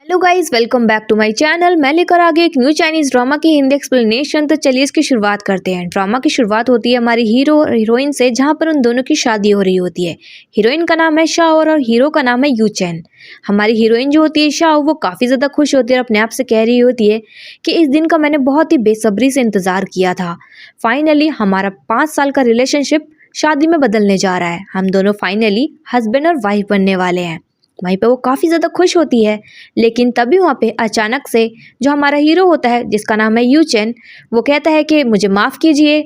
Hello guys, welcome back to my channel. मैं लेकर आ गई एक न्यू चाइनीज ड्रामा की हिंदी एक्सप्लेनेशन। तो चलिए इसकी शुरुआत करते हैं। ड्रामा की शुरुआत होती है हमारी हीरो और हीरोइन से, जहां पर उन दोनों की शादी हो रही होती है। हीरोइन का नाम है शाओ और हीरो का नाम है यू चैन। हमारी हीरोइन जो होती है शाओ, वो काफ़ी ज़्यादा खुश होती है और अपने आप से कह रही होती है कि इस दिन का मैंने बहुत ही बेसब्री से इंतज़ार किया था। फाइनली हमारा 5 साल का रिलेशनशिप शादी में बदलने जा रहा है। हम दोनों फाइनली हस्बैंड और वाइफ बनने वाले हैं। वहीं पे वो काफ़ी ज़्यादा खुश होती है, लेकिन तभी वहाँ पे अचानक से जो हमारा हीरो होता है, जिसका नाम है यू चैन, वो कहता है कि मुझे माफ़ कीजिए।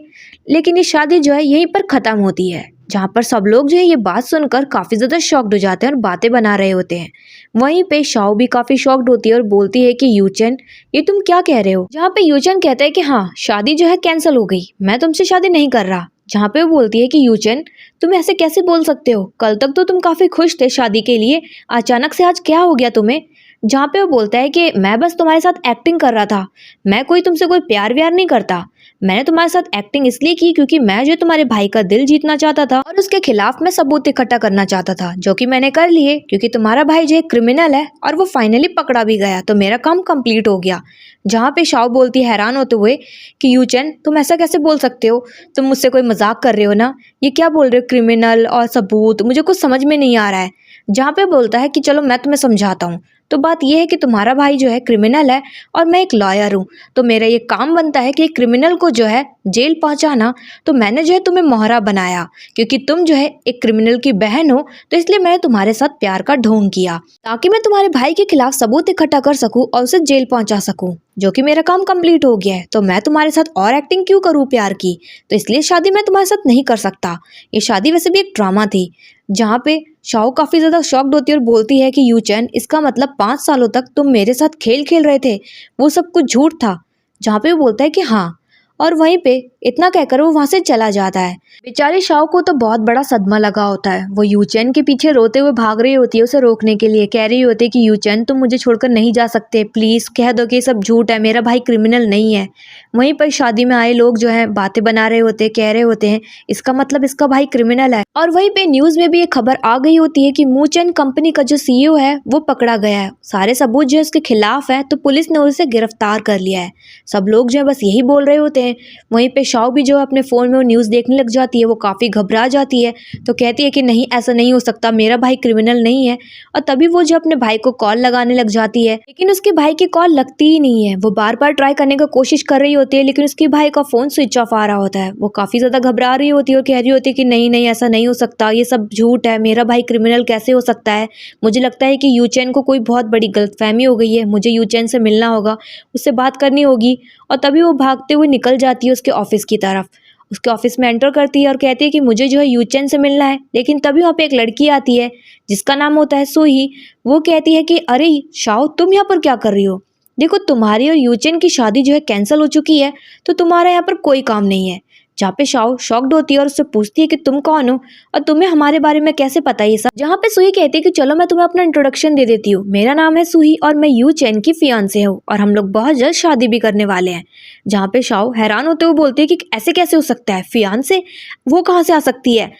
लेकिन ये शादी जो है यहीं पर ख़त्म होती है, जहाँ पर सब लोग जो है ये बात सुनकर काफ़ी ज़्यादा शॉक्ड हो जाते हैं और बातें बना रहे होते हैं। वहीं पे शाओ भी काफ़ी शॉक्ड होती है और बोलती है कि यू चैन, ये तुम क्या कह रहे हो? जहाँ पे यू चैन कहता है कि हाँ, शादी जो है कैंसिल हो गई, मैं तुमसे शादी नहीं कर रहा। जहाँ पे वो बोलती है कि यू चैन, तुम ऐसे कैसे बोल सकते हो? कल तक तो तुम काफ़ी खुश थे शादी के लिए, अचानक से आज क्या हो गया तुम्हें? जहाँ पे वो बोलता है कि मैं बस तुम्हारे साथ एक्टिंग कर रहा था, मैं तुमसे कोई प्यार व्यार नहीं करता। मैंने तुम्हारे साथ एक्टिंग इसलिए की क्योंकि मैं जो तुम्हारे भाई का दिल जीतना चाहता था और उसके खिलाफ मैं सबूत इकट्ठा करना चाहता था, जो कि मैंने कर लिए। क्योंकि तुम्हारा भाई जो एक क्रिमिनल है और वो फाइनली पकड़ा भी गया, तो मेरा काम कंप्लीट हो गया। जहाँ पे शाओ बोलती है हैरान होते हुए कि यू चैन, तुम ऐसा कैसे बोल सकते हो? तुम मुझसे कोई मजाक कर रहे हो ना? ये क्या बोल रहे हो, क्रिमिनल और सबूत? मुझे कुछ समझ में नहीं आ रहा है। जहाँ पे बोलता है कि चलो मैं तुम्हें समझाता हूँ। तो बात यह है कि तुम्हारा भाई जो है क्रिमिनल है और मैं एक लॉयर हूँ, तो मेरा ये काम बनता है कि क्रिमिनल को जो है जेल पहुँचाना। तो मैंने जो है तुम्हें मोहरा बनाया, क्योंकि तुम जो है एक क्रिमिनल की बहन हो, तो इसलिए मैंने तुम्हारे साथ प्यार का ढोंग किया ताकि मैं तुम्हारे भाई के खिलाफ सबूत इकट्ठा कर सकूं और उसे जेल पहुंचा सकूं, जो कि मेरा काम कंप्लीट हो गया है। तो मैं तुम्हारे साथ और एक्टिंग क्यों करूं प्यार की? तो इसलिए शादी मैं तुम्हारे साथ नहीं कर सकता। ये शादी वैसे भी एक ड्रामा थी। जहाँ पे शाओ काफ़ी ज़्यादा शॉक्ड होती है और बोलती है कि यू चैन, इसका मतलब 5 सालों तक तुम मेरे साथ खेल खेल रहे थे, वो सब कुछ झूठ था? जहाँ पे वो बोलता है कि हाँ, और वहीं पे इतना कहकर वो वहाँ से चला जाता है। बेचारे शाओ को तो बहुत बड़ा सदमा लगा होता है। वो यू चैन के पीछे रोते हुए भाग रही होती है उसे रोकने के लिए, कह रही होती है कि यू चैन, तुम मुझे छोड़कर नहीं जा सकते, प्लीज़ कह दो कि ये सब झूठ है, मेरा भाई क्रिमिनल नहीं है। वहीं पर शादी में आए लोग जो हैं बातें बना रहे होते हैं, कह रहे होते हैं इसका मतलब इसका भाई क्रिमिनल है। और वहीं पे न्यूज़ में भी ये खबर आ गई होती है कि मूचेन कंपनी का जो सीईओ है वो पकड़ा गया है। सारे सबूत जो है उसके खिलाफ है, तो पुलिस ने उसे गिरफ्तार कर लिया है। सब लोग जो है बस यही बोल रहे होते हैं। वहीं पे शाओ भी जो है अपने फ़ोन में वो न्यूज़ देखने लग जाती है। वो काफ़ी घबरा जाती है, तो कहती है कि नहीं, ऐसा नहीं हो सकता, मेरा भाई क्रिमिनल नहीं है। और तभी वो जो अपने भाई को कॉल लगाने लग जाती है, लेकिन उसके भाई की कॉल लगती ही नहीं है। वो बार बार ट्राई करने की कोशिश कर रही होती है, लेकिन उसके भाई का फ़ोन स्विच ऑफ आ रहा होता है। वो काफ़ी ज़्यादा घबरा रही होती है और कह रही होती है कि नहीं नहीं, ऐसा नहीं हो सकता, ये सब झूठ है, मेरा भाई क्रिमिनल कैसे हो सकता है? मुझे लगता है कि यू चैन को कोई बहुत बड़ी गलतफहमी हो गई है, मुझे यू चैन से मिलना होगा, उससे बात करनी होगी। और तभी वो भागते हुए निकल जाती है उसके ऑफिस की तरफ। उसके ऑफिस में एंटर करती है और कहती है कि मुझे जो है यू चैन से मिलना है। लेकिन तभी वहाँ पे एक लड़की आती है जिसका नाम होता है सूही। वो कहती है कि अरे शाओ, तुम यहाँ पर क्या कर रही हो? देखो, तुम्हारी और यू चैन की शादी जो है कैंसिल हो चुकी है, तो तुम्हारा यहाँ पर कोई काम नहीं है। जहाँ पे शाओ शॉक्ड होती है और उससे पूछती है कि तुम कौन हो और तुम्हें हमारे बारे में कैसे पता ये सब? जहाँ पे सूही कहती है कि चलो मैं तुम्हें अपना इंट्रोडक्शन दे देती हूँ, मेरा नाम है सूही और मैं यू चैन की फियांसे हूँ और हम लोग बहुत जल्द शादी भी करने वाले हैं। जहाँ पे शाओ हैरान होते हुए बोलती है कि ऐसे कैसे हो सकता है, फियांसे वो कहाँ से आ सकती है?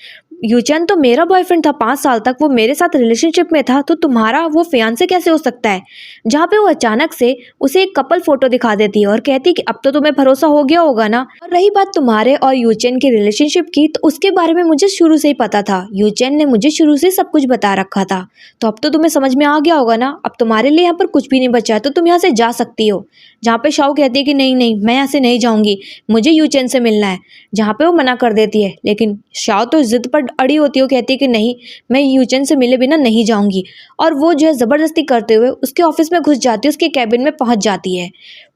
यू चैन तो मेरा बॉयफ्रेंड था 5 साल तक, वो मेरे साथ रिलेशनशिप में था, तो तुम्हारा वो फियांसे कैसे हो सकता है? जहाँ पे वो अचानक से उसे एक कपल फोटो दिखा देती है और कहती है कि अब तो तुम्हें भरोसा हो गया होगा ना। और रही बात तुम्हारे और यू चैन की रिलेशनशिप की, तो उसके बारे में मुझे शुरू से ही पता था। यू चैन ने मुझे शुरू से सब कुछ बता रखा था, तो अब तो तुम्हें समझ में आ गया होगा ना। अब तुम्हारे लिए यहाँ पर कुछ भी नहीं बचा है, तो तुम यहाँ से जा सकती हो। जहाँ पे शाओ कहती है कि नहीं नहीं, मैं यहाँ से नहीं जाऊँगी, मुझे यू चैन से मिलना है। जहाँ पे वो मना कर देती है, लेकिन शाओ तो जिद पर अड़ी होती है। वो कहती है कि नहीं, मैं यू चैन से मिले बिना नहीं जाऊँगी। और वो जो है ज़बरदस्ती करते हुए उसके ऑफिस में घुस जाती है, उसके कैबिन में पहुँच जाती है।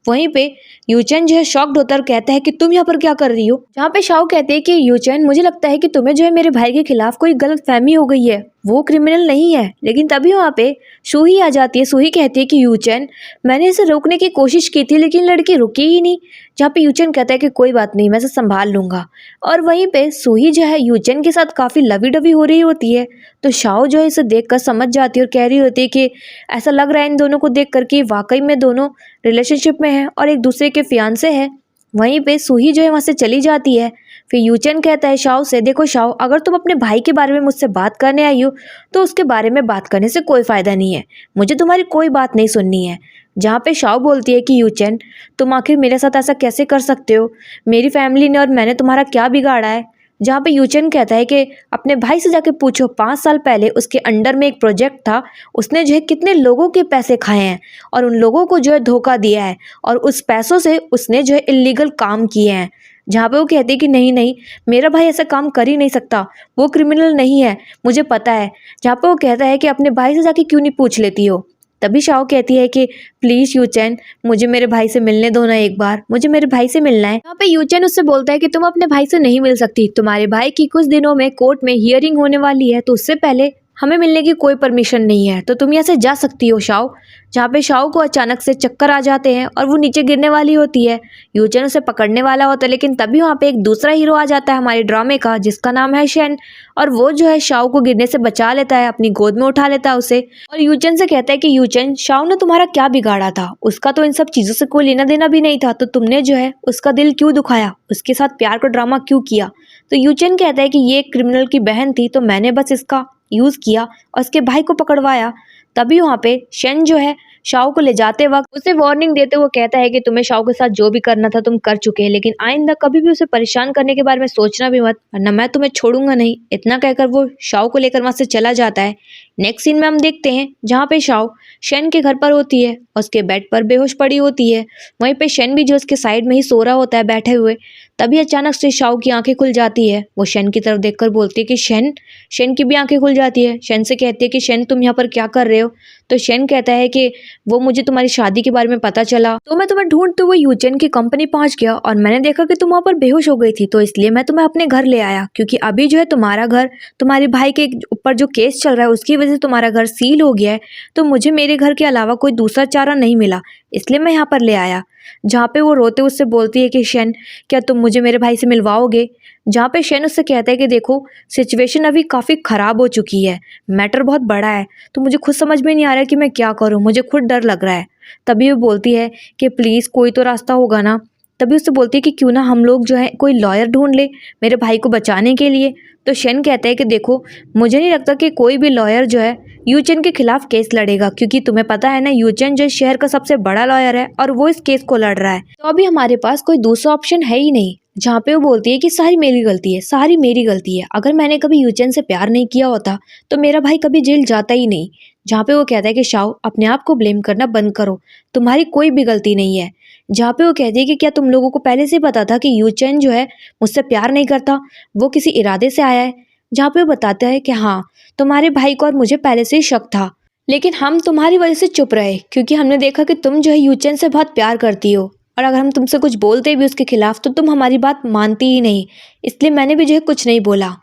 वहीं पे यू चैन जो है शॉक्ड होता है और कहता है कि तुम यहाँ पर क्या कर रही हो? जहाँ पे शाओ कहते हैं कि यू चैन, मुझे लगता है कि तुम्हें जो है मेरे भाई के खिलाफ कोई गलत फहमी हो गई है, वो क्रिमिनल नहीं है। लेकिन तभी वहाँ पे सूही आ जाती है। सूही कहती है कि यू चैन, मैंने इसे रोकने की कोशिश की थी, लेकिन लड़की रुकी ही नहीं। जहाँ पे यू चैन कहता है कि कोई बात नहीं, मैं इसे संभाल लूंगा। और वहीं पे सूही जो है यू चैन के साथ काफ़ी लवी डवी हो रही होती है, तो शाओ जो है इसे देखकर समझ जाती है और कह रही होती है कि ऐसा लग रहा है इन दोनों को देख कर कि वाकई में दोनों रिलेशनशिप में है और एक दूसरे के फियांसे हैं। वहीं पे सूही जो है वहाँ से चली जाती है। फिर यूचेन कहता है शाओ से, देखो शाओ, अगर तुम अपने भाई के बारे में मुझसे बात करने आई हो तो उसके बारे में बात करने से कोई फ़ायदा नहीं है, मुझे तुम्हारी कोई बात नहीं सुननी है। जहाँ पे शाओ बोलती है कि यूचेन, तुम आखिर मेरे साथ ऐसा कैसे कर सकते हो, मेरी फैमिली ने और मैंने तुम्हारा क्या बिगाड़ा है। जहाँ पे यूचेन कहता है कि अपने भाई से जाके पूछो, 5 साल पहले उसके अंडर में एक प्रोजेक्ट था, उसने जो है कितने लोगों के पैसे खाए हैं और उन लोगों को जो है धोखा दिया है और उस पैसों से उसने जो है इलीगल काम किए हैं। जहाँ पे वो कहती है कि नहीं नहीं, मेरा भाई ऐसा काम कर ही नहीं सकता, वो क्रिमिनल नहीं है, मुझे पता है। जहाँ पे वो कहता है कि अपने भाई से जाके क्यों नहीं पूछ लेती हो। तभी शाओ कहती है कि प्लीज़ यूचेन, मुझे मेरे भाई से मिलने दो ना एक बार, मुझे मेरे भाई से मिलना है। यहाँ पे यूचेन उससे बोलता है कि तुम अपने भाई से नहीं मिल सकती, तुम्हारे भाई की कुछ दिनों में कोर्ट में हियरिंग होने वाली है, तो उससे पहले हमें मिलने की कोई परमिशन नहीं है, तो तुम यहाँ से जा सकती हो शाओ। जहाँ पे शाओ को अचानक से चक्कर आ जाते हैं और वो नीचे गिरने वाली होती है। यूचेन उसे पकड़ने वाला होता है, लेकिन तभी वहाँ पे एक दूसरा हीरो आ जाता है हमारे ड्रामे का, जिसका नाम है शेन, और वो जो है शाओ को गिरने से बचा लेता है, अपनी गोद में उठा लेता है उसे और यूचेन से कहता है कि यूचेन, शाओ ने तुम्हारा क्या बिगाड़ा था, उसका तो इन सब चीज़ों से कोई लेना देना भी नहीं था, तो तुमने जो है उसका दिल क्यों दुखाया, उसके साथ प्यार का ड्रामा क्यों किया। तो यूचेन कहता है कि ये एक क्रिमिनल की बहन थी, तो मैंने बस इसका यूज़ किया और उसके भाई को पकड़वाया। तभी वहाँ पे शेन जो है शाओ को ले जाते वक्त उसे वार्निंग देते हुए कहता है कि तुम्हें शाओ के साथ जो भी करना था तुम कर चुके हैं, लेकिन आइंदा कभी भी उसे परेशान करने के बारे में सोचना भी मत, वरना मैं तुम्हें छोड़ूंगा नहीं। इतना कहकर वो शाओ को लेकर वहाँ से चला जाता है। नेक्स्ट सीन में हम देखते हैं जहाँ पे शाओ शेन के घर पर होती है और उसके बेड पर बेहोश पड़ी होती है। वहीं पे शेन भी जो उसके साइड में ही सो रहा होता है बैठे हुए। तभी अचानक से शाओ की आंखें खुल जाती है। वो शेन की तरफ देखकर बोलती है कि शेन। शेन की भी आंखें खुल जाती है। शेन से कहती है कि शेन, तुम यहाँ पर क्या कर रहे हो। तो शेन कहता है कि वो मुझे तुम्हारी शादी के बारे में पता चला, तो मैं तुम्हें ढूंढते हुए यूचेन की कंपनी पहुंच गया और मैंने देखा कि तुम वहाँ पर बेहोश हो गई थी, तो इसलिए मैं तुम्हें अपने घर ले आया, क्योंकि अभी जो है तुम्हारा घर, तुम्हारे भाई के ऊपर जो केस चल रहा है उसकी वजह से तुम्हारा घर सील हो गया है, तो मुझे मेरे घर के अलावा कोई दूसरा चारा नहीं मिला, इसलिए मैं यहाँ पर ले आया। जहाँ पे वो रोते उससे बोलती है कि शेन, क्या तुम मुझे मेरे भाई से मिलवाओगे। जहाँ पे शेन उससे कहता है कि देखो, सिचुएशन अभी काफ़ी ख़राब हो चुकी है, मैटर बहुत बड़ा है, तो मुझे खुद समझ में नहीं आ रहा कि मैं क्या करूँ, मुझे खुद डर लग रहा है। तभी वो बोलती है कि प्लीज़ कोई तो रास्ता होगा ना। तभी उससे बोलती है कि क्यों ना हम लोग जो है कोई लॉयर ढूंढ ले मेरे भाई को बचाने के लिए। तो शेन कहता है कि देखो, मुझे नहीं लगता कि कोई भी लॉयर जो है यूचेन के खिलाफ केस लड़ेगा, क्योंकि तुम्हें पता है ना, यूचेन जो शहर का सबसे बड़ा लॉयर है और वो इस केस को लड़ रहा है, तो अभी हमारे पास कोई दूसरा ऑप्शन है ही नहीं। जहाँ पे वो बोलती है कि सारी मेरी गलती है, सारी मेरी गलती है, अगर मैंने कभी यूचेन से प्यार नहीं किया होता तो मेरा भाई कभी जेल जाता ही नहीं। जहाँ पे वो कहता है कि शाओ, अपने आप को ब्लेम करना बंद करो, तुम्हारी कोई भी गलती नहीं है। जहाँ पे वो कहती है कि क्या तुम लोगों को पहले से पता था कि यूचेन जो है मुझसे प्यार नहीं करता, वो किसी इरादे से आया है। जहाँ पे वो बताता है कि हाँ, तुम्हारे भाई को और मुझे पहले से ही शक था, लेकिन हम तुम्हारी वजह से चुप रहे, क्योंकि हमने देखा कि तुम जो है यूचेन से बहुत प्यार करती हो, और अगर हम तुमसे कुछ बोलते भी उसके खिलाफ तो तुम हमारी बात मानती ही नहीं, इसलिए मैंने भी जो है कुछ नहीं बोला।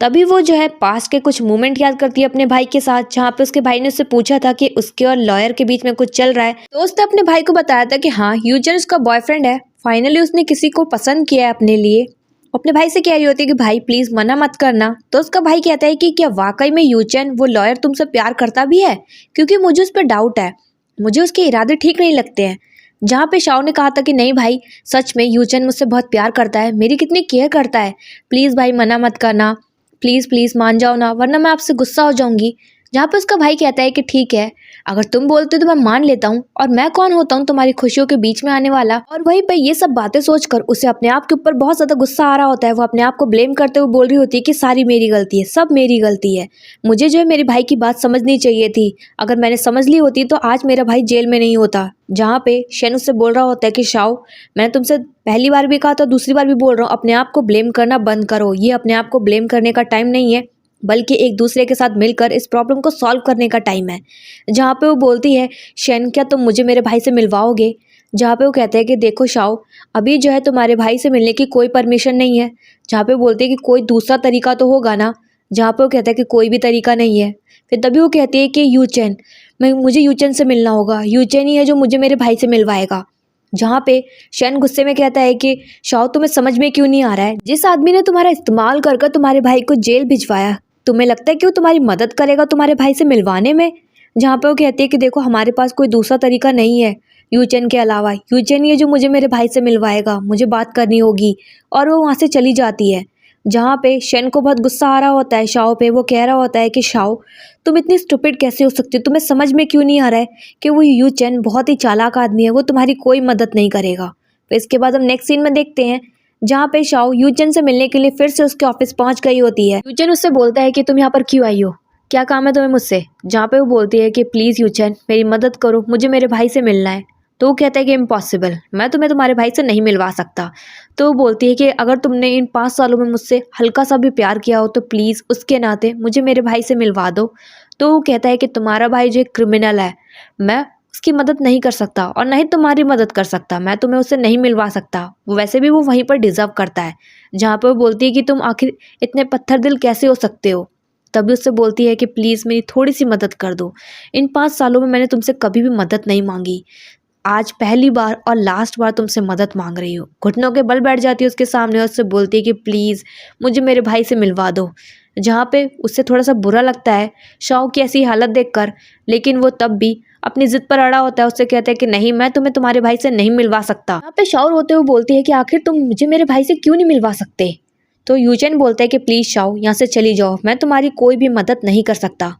तभी वो जो है पास्ट के कुछ मोमेंट याद करती है अपने भाई के साथ, जहाँ पे उसके भाई ने उससे पूछा था कि उसके और लॉयर के बीच में कुछ चल रहा है, तो उसने अपने भाई को बताया था कि हाँ, यूचेन उसका बॉयफ्रेंड है, फाइनली उसने किसी को पसंद किया है अपने लिए। अपने भाई से कह रही होती है कि भाई प्लीज़ मना मत करना। तो उसका भाई कहता है कि क्या वाकई में यूचेन वो लॉयर तुमसे प्यार करता भी है, क्योंकि मुझे उस पर डाउट है, मुझे उसके इरादे ठीक नहीं लगते हैं। जहाँ पे शाओ ने कहा था कि नहीं भाई, सच में यूचेन मुझसे बहुत प्यार करता है, मेरी कितनी केयर करता है, प्लीज़ भाई मना मत करना, प्लीज़ प्लीज़ मान जाओ ना, वरना मैं आपसे गुस्सा हो जाऊंगी। जहाँ पे उसका भाई कहता है कि ठीक है, अगर तुम बोलते हो तो मैं मान लेता हूँ, और मैं कौन होता हूँ तुम्हारी खुशियों के बीच में आने वाला। और वहीं पे ये सब बातें सोचकर उसे अपने आप के ऊपर बहुत ज़्यादा गुस्सा आ रहा होता है। वो अपने आप को ब्लेम करते हुए बोल रही होती है कि सारी मेरी गलती है, सब मेरी गलती है, मुझे जो है मेरे भाई की बात समझनी चाहिए थी, अगर मैंने समझ ली होती तो आज मेरा भाई जेल में नहीं होता। जहाँ पे शेन उससे बोल रहा होता है कि शाओ, मैंने तुमसे पहली बार भी कहा था, दूसरी बार भी बोल रहा हूँ, अपने आप को ब्लेम करना बंद करो, ये अपने आप को ब्लेम करने का टाइम नहीं है, बल्कि एक दूसरे के साथ मिलकर इस प्रॉब्लम को सॉल्व करने का टाइम है। जहाँ पे वो बोलती है, शेन क्या तुम मुझे मेरे भाई से मिलवाओगे। जहाँ पे वो कहते हैं कि देखो शाओ, अभी जो है तुम्हारे भाई से मिलने की कोई परमिशन नहीं है। जहाँ पे बोलती है कि कोई दूसरा तरीका तो होगा ना। जहाँ पे वो कहता है कि कोई भी तरीका नहीं है। फिर तभी वो कहती है कि यूचेन, मुझे यूचेन से मिलना होगा, यूचेन ही है जो मुझे मेरे भाई से मिलवाएगा। जहाँ पे शेन गुस्से में कहता है कि शाओ, तुम्हें समझ में क्यों नहीं आ रहा है, जिस आदमी ने तुम्हारा इस्तेमाल कर तुम्हारे भाई को जेल भिजवाया, तुम्हें लगता है कि वो तुम्हारी मदद करेगा तुम्हारे भाई से मिलवाने में। जहाँ पे वो कहती है कि देखो, हमारे पास कोई दूसरा तरीका नहीं है, यूचेन के अलावा। यूचेन ये जो मुझे मेरे भाई से मिलवाएगा, मुझे बात करनी होगी। और वो वहाँ से चली जाती है, जहाँ पे शेन को बहुत गुस्सा आ रहा होता है शाओ पे। वो कह रहा होता है कि शाओ, तुम इतनी स्टूपिड कैसे हो सकती हो? तुम्हें समझ में क्यों नहीं आ रहा है कि वो यूचेन बहुत ही चालाक आदमी है, वो तुम्हारी कोई मदद नहीं करेगा। फिर इसके बाद हम नेक्स्ट सीन में देखते हैं, जहाँ पे शाओ यूचेन से मिलने के लिए फिर से उसके ऑफिस पहुँच गई होती है। यूचेन उससे बोलता है कि तुम यहाँ पर क्यों आई हो, क्या काम है तुम्हें मुझसे? जहाँ पे वो बोलती है कि प्लीज़ यूचेन, मेरी मदद करो, मुझे मेरे भाई से मिलना है। तो वो कहता है कि इम्पॉसिबल, मैं तुम्हें तुम्हारे भाई से नहीं मिलवा सकता। तो वो बोलती है कि अगर तुमने इन 5 सालों में मुझसे हल्का सा भी प्यार किया हो तो प्लीज़ उसके नाते मुझे मेरे भाई से मिलवा दो। तो वो कहता है कि तुम्हारा भाई जो एक क्रिमिनल है, मैं उसकी मदद नहीं कर सकता और ना ही तुम्हारी मदद कर सकता, मैं तुम्हें उससे नहीं मिलवा सकता। वो वैसे भी वो वहीं पर डिज़र्व करता है। जहाँ पर वो बोलती है कि तुम आखिर इतने पत्थर दिल कैसे हो सकते हो? तभी उससे बोलती है कि प्लीज़ मेरी थोड़ी सी मदद कर दो। इन 5 सालों में मैंने तुमसे कभी भी मदद नहीं मांगी, आज पहली बार और लास्ट बार तुमसे मदद मांग रही हूँ। घुटनों के बल बैठ जाती है उसके सामने और उससे बोलती है कि प्लीज़ मुझे मेरे भाई से मिलवा दो। जहाँ पे उससे थोड़ा सा बुरा लगता है शाओ की ऐसी हालत देखकर, लेकिन वो तब भी अपनी ज़िद पर अड़ा होता है। उससे कहता है कि नहीं, मैं तुम्हें तुम्हारे भाई से नहीं मिलवा सकता। यहाँ पे शाओ रोते हुए बोलती है कि आखिर तुम मुझे मेरे भाई से क्यों नहीं मिलवा सकते? तो यूचेन बोलता है कि प्लीज़ शाओ, यहाँ से चली जाओ, मैं तुम्हारी कोई भी मदद नहीं कर सकता।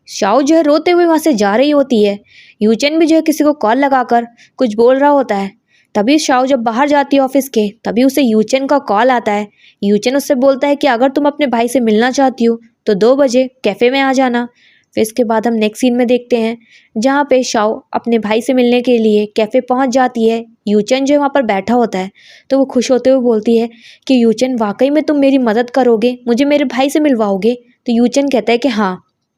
शाओ जो है रोते हुए वहाँ से जा रही होती है। यूचेन भी जो है किसी को कॉल लगाकर कुछ बोल रहा होता है। तभी शाओ जब बाहर जाती है ऑफिस के, तभी उसे यूचेन का कॉल आता है। यूचेन उससे बोलता है कि अगर तुम अपने भाई से मिलना चाहती हो तो 2 बजे कैफ़े में आ जाना। फिर इसके बाद हम नेक्स्ट सीन में देखते हैं, जहाँ पे शाओ अपने भाई से मिलने के लिए कैफ़े पहुँच जाती है। यूचेन जो है वहाँ पर बैठा होता है, तो वो खुश होते हुए बोलती है कि यूचेन, वाकई में तुम मेरी मदद करोगे, मुझे मेरे भाई से मिलवाओगे? तो यूचेन कहता है कि हाँ।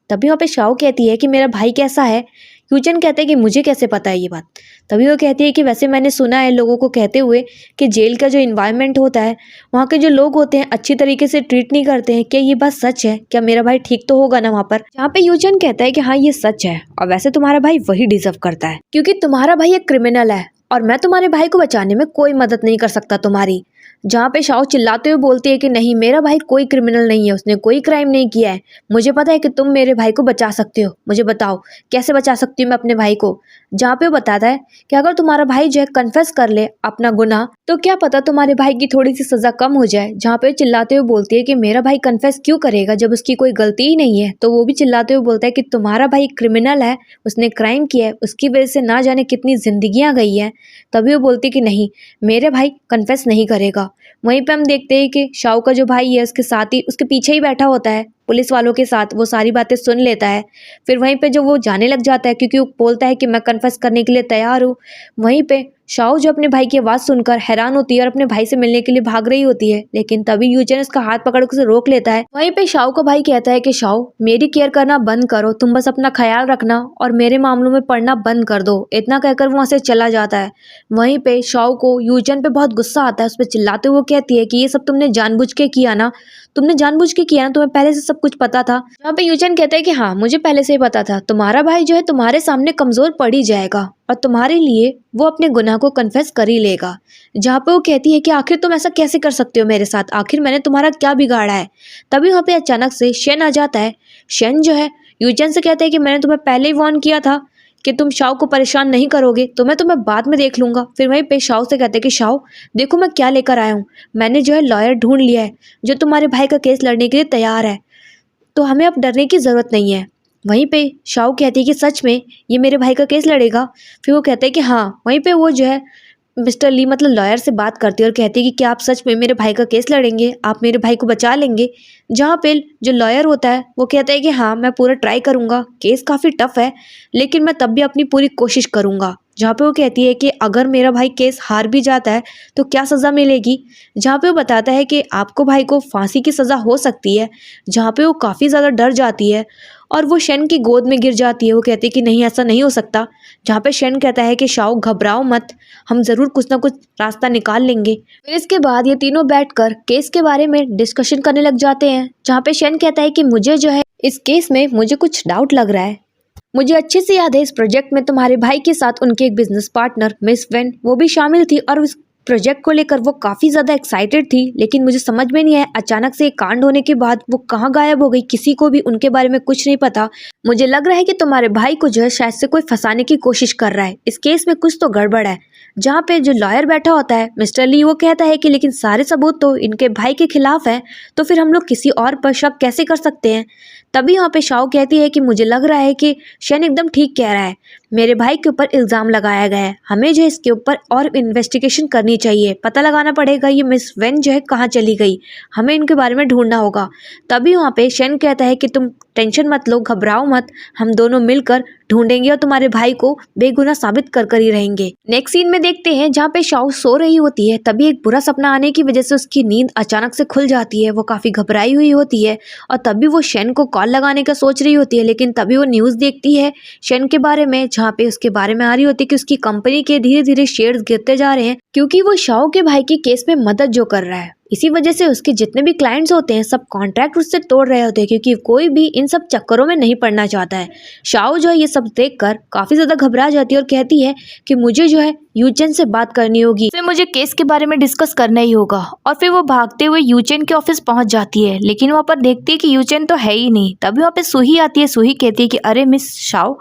तभी वहाँ पे शाओ कहती है कि मेरा भाई कैसा है? यूचेन कहता है कि मुझे कैसे पता है ये बात? तभी वो कहती है कि वैसे मैंने सुना है लोगों को कहते हुए कि जेल का जो इन्वायरमेंट होता है, वहाँ के जो लोग होते हैं अच्छी तरीके से ट्रीट नहीं करते हैं। क्या ये बात सच है? क्या मेरा भाई ठीक तो होगा ना वहाँ पर? जहाँ पे यूचेन कहता है कि हाँ ये सच है, और वैसे तुम्हारा भाई वही डिजर्व करता है, क्योंकि तुम्हारा भाई एक क्रिमिनल है और मैं तुम्हारे भाई को बचाने में कोई मदद नहीं कर सकता तुम्हारी। जहाँ पे शाओ चिल्लाते हुए बोलती है कि नहीं, मेरा भाई कोई क्रिमिनल नहीं है, उसने कोई क्राइम नहीं किया है, मुझे पता है कि तुम मेरे भाई को बचा सकते हो, मुझे बताओ कैसे बचा सकती हूँ मैं अपने भाई को? जहाँ पे वो बताता है कि अगर तुम्हारा भाई जो है कन्फेस कर ले अपना गुनाह, तो क्या पता तुम्हारे भाई की थोड़ी सी सज़ा कम हो जाए। जहाँ पे चिल्लाते हुए बोलती है कि मेरा भाई कन्फेस क्यों करेगा जब उसकी कोई गलती ही नहीं है? तो वो भी चिल्लाते हुए बोलता है कि तुम्हारा भाई क्रिमिनल है, उसने क्राइम किया है, उसकी वजह से ना जाने कितनी जिंदगियाँ गई हैं। तभी वो बोलती है कि नहीं, मेरे भाई कन्फेस नहीं करेगा। वहीं पे हम देखते हैं कि शाओ का जो भाई है उसके साथ ही, उसके पीछे ही बैठा होता है पुलिस वालों के साथ, वो सारी बातें सुन लेता है। फिर वहीं पे जो वो जाने लग जाता है, क्योंकि वो बोलता है कि मैं कन्फेस करने के लिए तैयार हूँ। वहीं पे शाओ जो अपने भाई की आवाज़ सुनकर हैरान होती है और अपने भाई से मिलने के लिए भाग रही होती है, लेकिन तभी यूचेन उसका हाथ पकड़ उसे रोक लेता है। वहीं पे शाओ का भाई कहता है कि शाओ, मेरी केयर करना बंद करो, तुम बस अपना ख्याल रखना और मेरे मामलों में पड़ना बंद कर दो। इतना कहकर वो वहाँ से चला जाता है। वहीं पे शाओ को यूचेन पे बहुत गुस्सा आता है, उस पर चिल्लाते हुए कहती है कि ये सब तुमने जानबूझ के किया ना, तुमने जानबूझ के किया ना, तुम्हें पहले से सब कुछ पता था। यहाँ पे यूचेन कहता है कि हाँ, मुझे पहले से ही पता था, तुम्हारा भाई जो है तुम्हारे सामने कमजोर पड़ ही जाएगा और तुम्हारे लिए वो अपने गुनाह को कन्फेस कर ही लेगा। जहाँ पे वो कहती है कि आखिर तुम ऐसा कैसे कर सकते हो मेरे साथ, आखिर मैंने तुम्हारा क्या बिगाड़ा है? तभी वहाँ पे अचानक से शेन आ जाता है। शेन जो है यूचेन से कहता है कि मैंने तुम्हें पहले ही वार्न किया था कि तुम शाओ को परेशान नहीं करोगे, तो मैं तुम्हें बाद में देख लूंगा। फिर वहीं पे शाओ से कहते हैं कि शाओ, देखो मैं क्या लेकर आया हूँ, मैंने जो है लॉयर ढूंढ लिया है जो तुम्हारे भाई का केस लड़ने के लिए तैयार है, तो हमें अब डरने की ज़रूरत नहीं है। वहीं पे शाओ कहती है कि सच में ये मेरे भाई का केस लड़ेगा? फिर वो कहते हैं कि हाँ। वहीं पे वो जो है मिस्टर ली मतलब लॉयर से बात करती है और कहती है कि क्या आप सच में मेरे भाई का केस लड़ेंगे, आप मेरे भाई को बचा लेंगे? जहाँ पे जो लॉयर होता है वो कहता है कि हाँ, मैं पूरा ट्राई करूँगा, केस काफ़ी टफ है लेकिन मैं तब भी अपनी पूरी कोशिश करूँगा। जहाँ पे वो कहती है कि अगर मेरा भाई केस हार भी जाता है तो क्या सज़ा मिलेगी? जहाँ पे वो बताता है कि आपको भाई को फांसी की सज़ा हो सकती है। जहाँ पे वो काफ़ी ज़्यादा डर जाती है और वो शेन की गोद में गिर जाती है। वो कहती है कि नहीं, ऐसा नहीं हो सकता। जहाँ पे शेन कहता है कि शाओ घबराओ मत, हम ज़रूर कुछ ना कुछ रास्ता निकाल लेंगे। फिर इसके बाद ये तीनों बैठकर केस के बारे में डिस्कशन करने लग जाते हैं। जहाँ पे शेन कहता है कि मुझे जो है इस केस में मुझे कुछ डाउट लग रहा है। मुझे अच्छे से याद है इस प्रोजेक्ट में तुम्हारे भाई के साथ उनके एक बिजनेस पार्टनर मिस वेन वो भी शामिल थी और प्रोजेक्ट को लेकर वो काफ़ी ज़्यादा एक्साइटेड थी, लेकिन मुझे समझ में नहीं आया अचानक से एक कांड होने के बाद वो कहाँ गायब हो गई। किसी को भी उनके बारे में कुछ नहीं पता। मुझे लग रहा है कि तुम्हारे भाई को जो है शायद से कोई फंसाने की कोशिश कर रहा है। इस केस में कुछ तो गड़बड़ है। जहाँ पे जो लॉयर बैठा होता है मिस्टर ली, वो कहता है कि लेकिन सारे सबूत तो इनके भाई के खिलाफ है, तो फिर हम लोग किसी और पर शक कैसे कर सकते हैं। तभी यहाँ पे शाओ कहती है कि मुझे लग रहा है कि शेन एकदम ठीक कह रहा है, मेरे भाई के ऊपर इल्ज़ाम लगाया गया है, हमें जो है इसके ऊपर और इन्वेस्टिगेशन करनी चाहिए, पता लगाना पड़ेगा ये मिस वेन जो है कहाँ चली गई, हमें इनके बारे में ढूंढना होगा। तभी वहाँ पे शेन कहता है कि तुम टेंशन मत लो, घबराओ मत, हम दोनों मिलकर ढूंढेंगे और तुम्हारे भाई को बेगुनाह साबित कर ही रहेंगे। नेक्स्ट सीन में देखते हैं जहाँ पे शाओ सो रही होती है, तभी एक बुरा सपना आने की वजह से उसकी नींद अचानक से खुल जाती है। वो काफ़ी घबराई हुई होती है और तभी वो शेन को कॉल लगाने का सोच रही होती है, लेकिन तभी वो न्यूज़ देखती है शेन के बारे में, जहाँ पे उसके बारे में आ रही होती है कि उसकी कंपनी के धीरे धीरे शेयर्स गिरते जा रहे हैं, क्योंकि वो शाओ के भाई के केस में मदद जो कर रहा है। इसी वजह से उसके जितने भी क्लाइंट्स होते हैं सब कॉन्ट्रैक्ट उससे तोड़ रहे होते हैं, क्योंकि कोई भी इन सब चक्करों में नहीं पड़ना चाहता है। शाओ जो है ये सब देखकर काफ़ी ज़्यादा घबरा जाती है और कहती है कि मुझे जो है यूचेन से बात करनी होगी, फिर मुझे केस के बारे में डिस्कस करना ही होगा। और फिर वो भागते हुए यूचेन के ऑफिस पहुंच जाती है, लेकिन वहाँ पर देखती है कि यूचेन तो है ही नहीं। तभी वहाँ पे सूही आती है। सूही कहती है कि अरे मिस शाओ,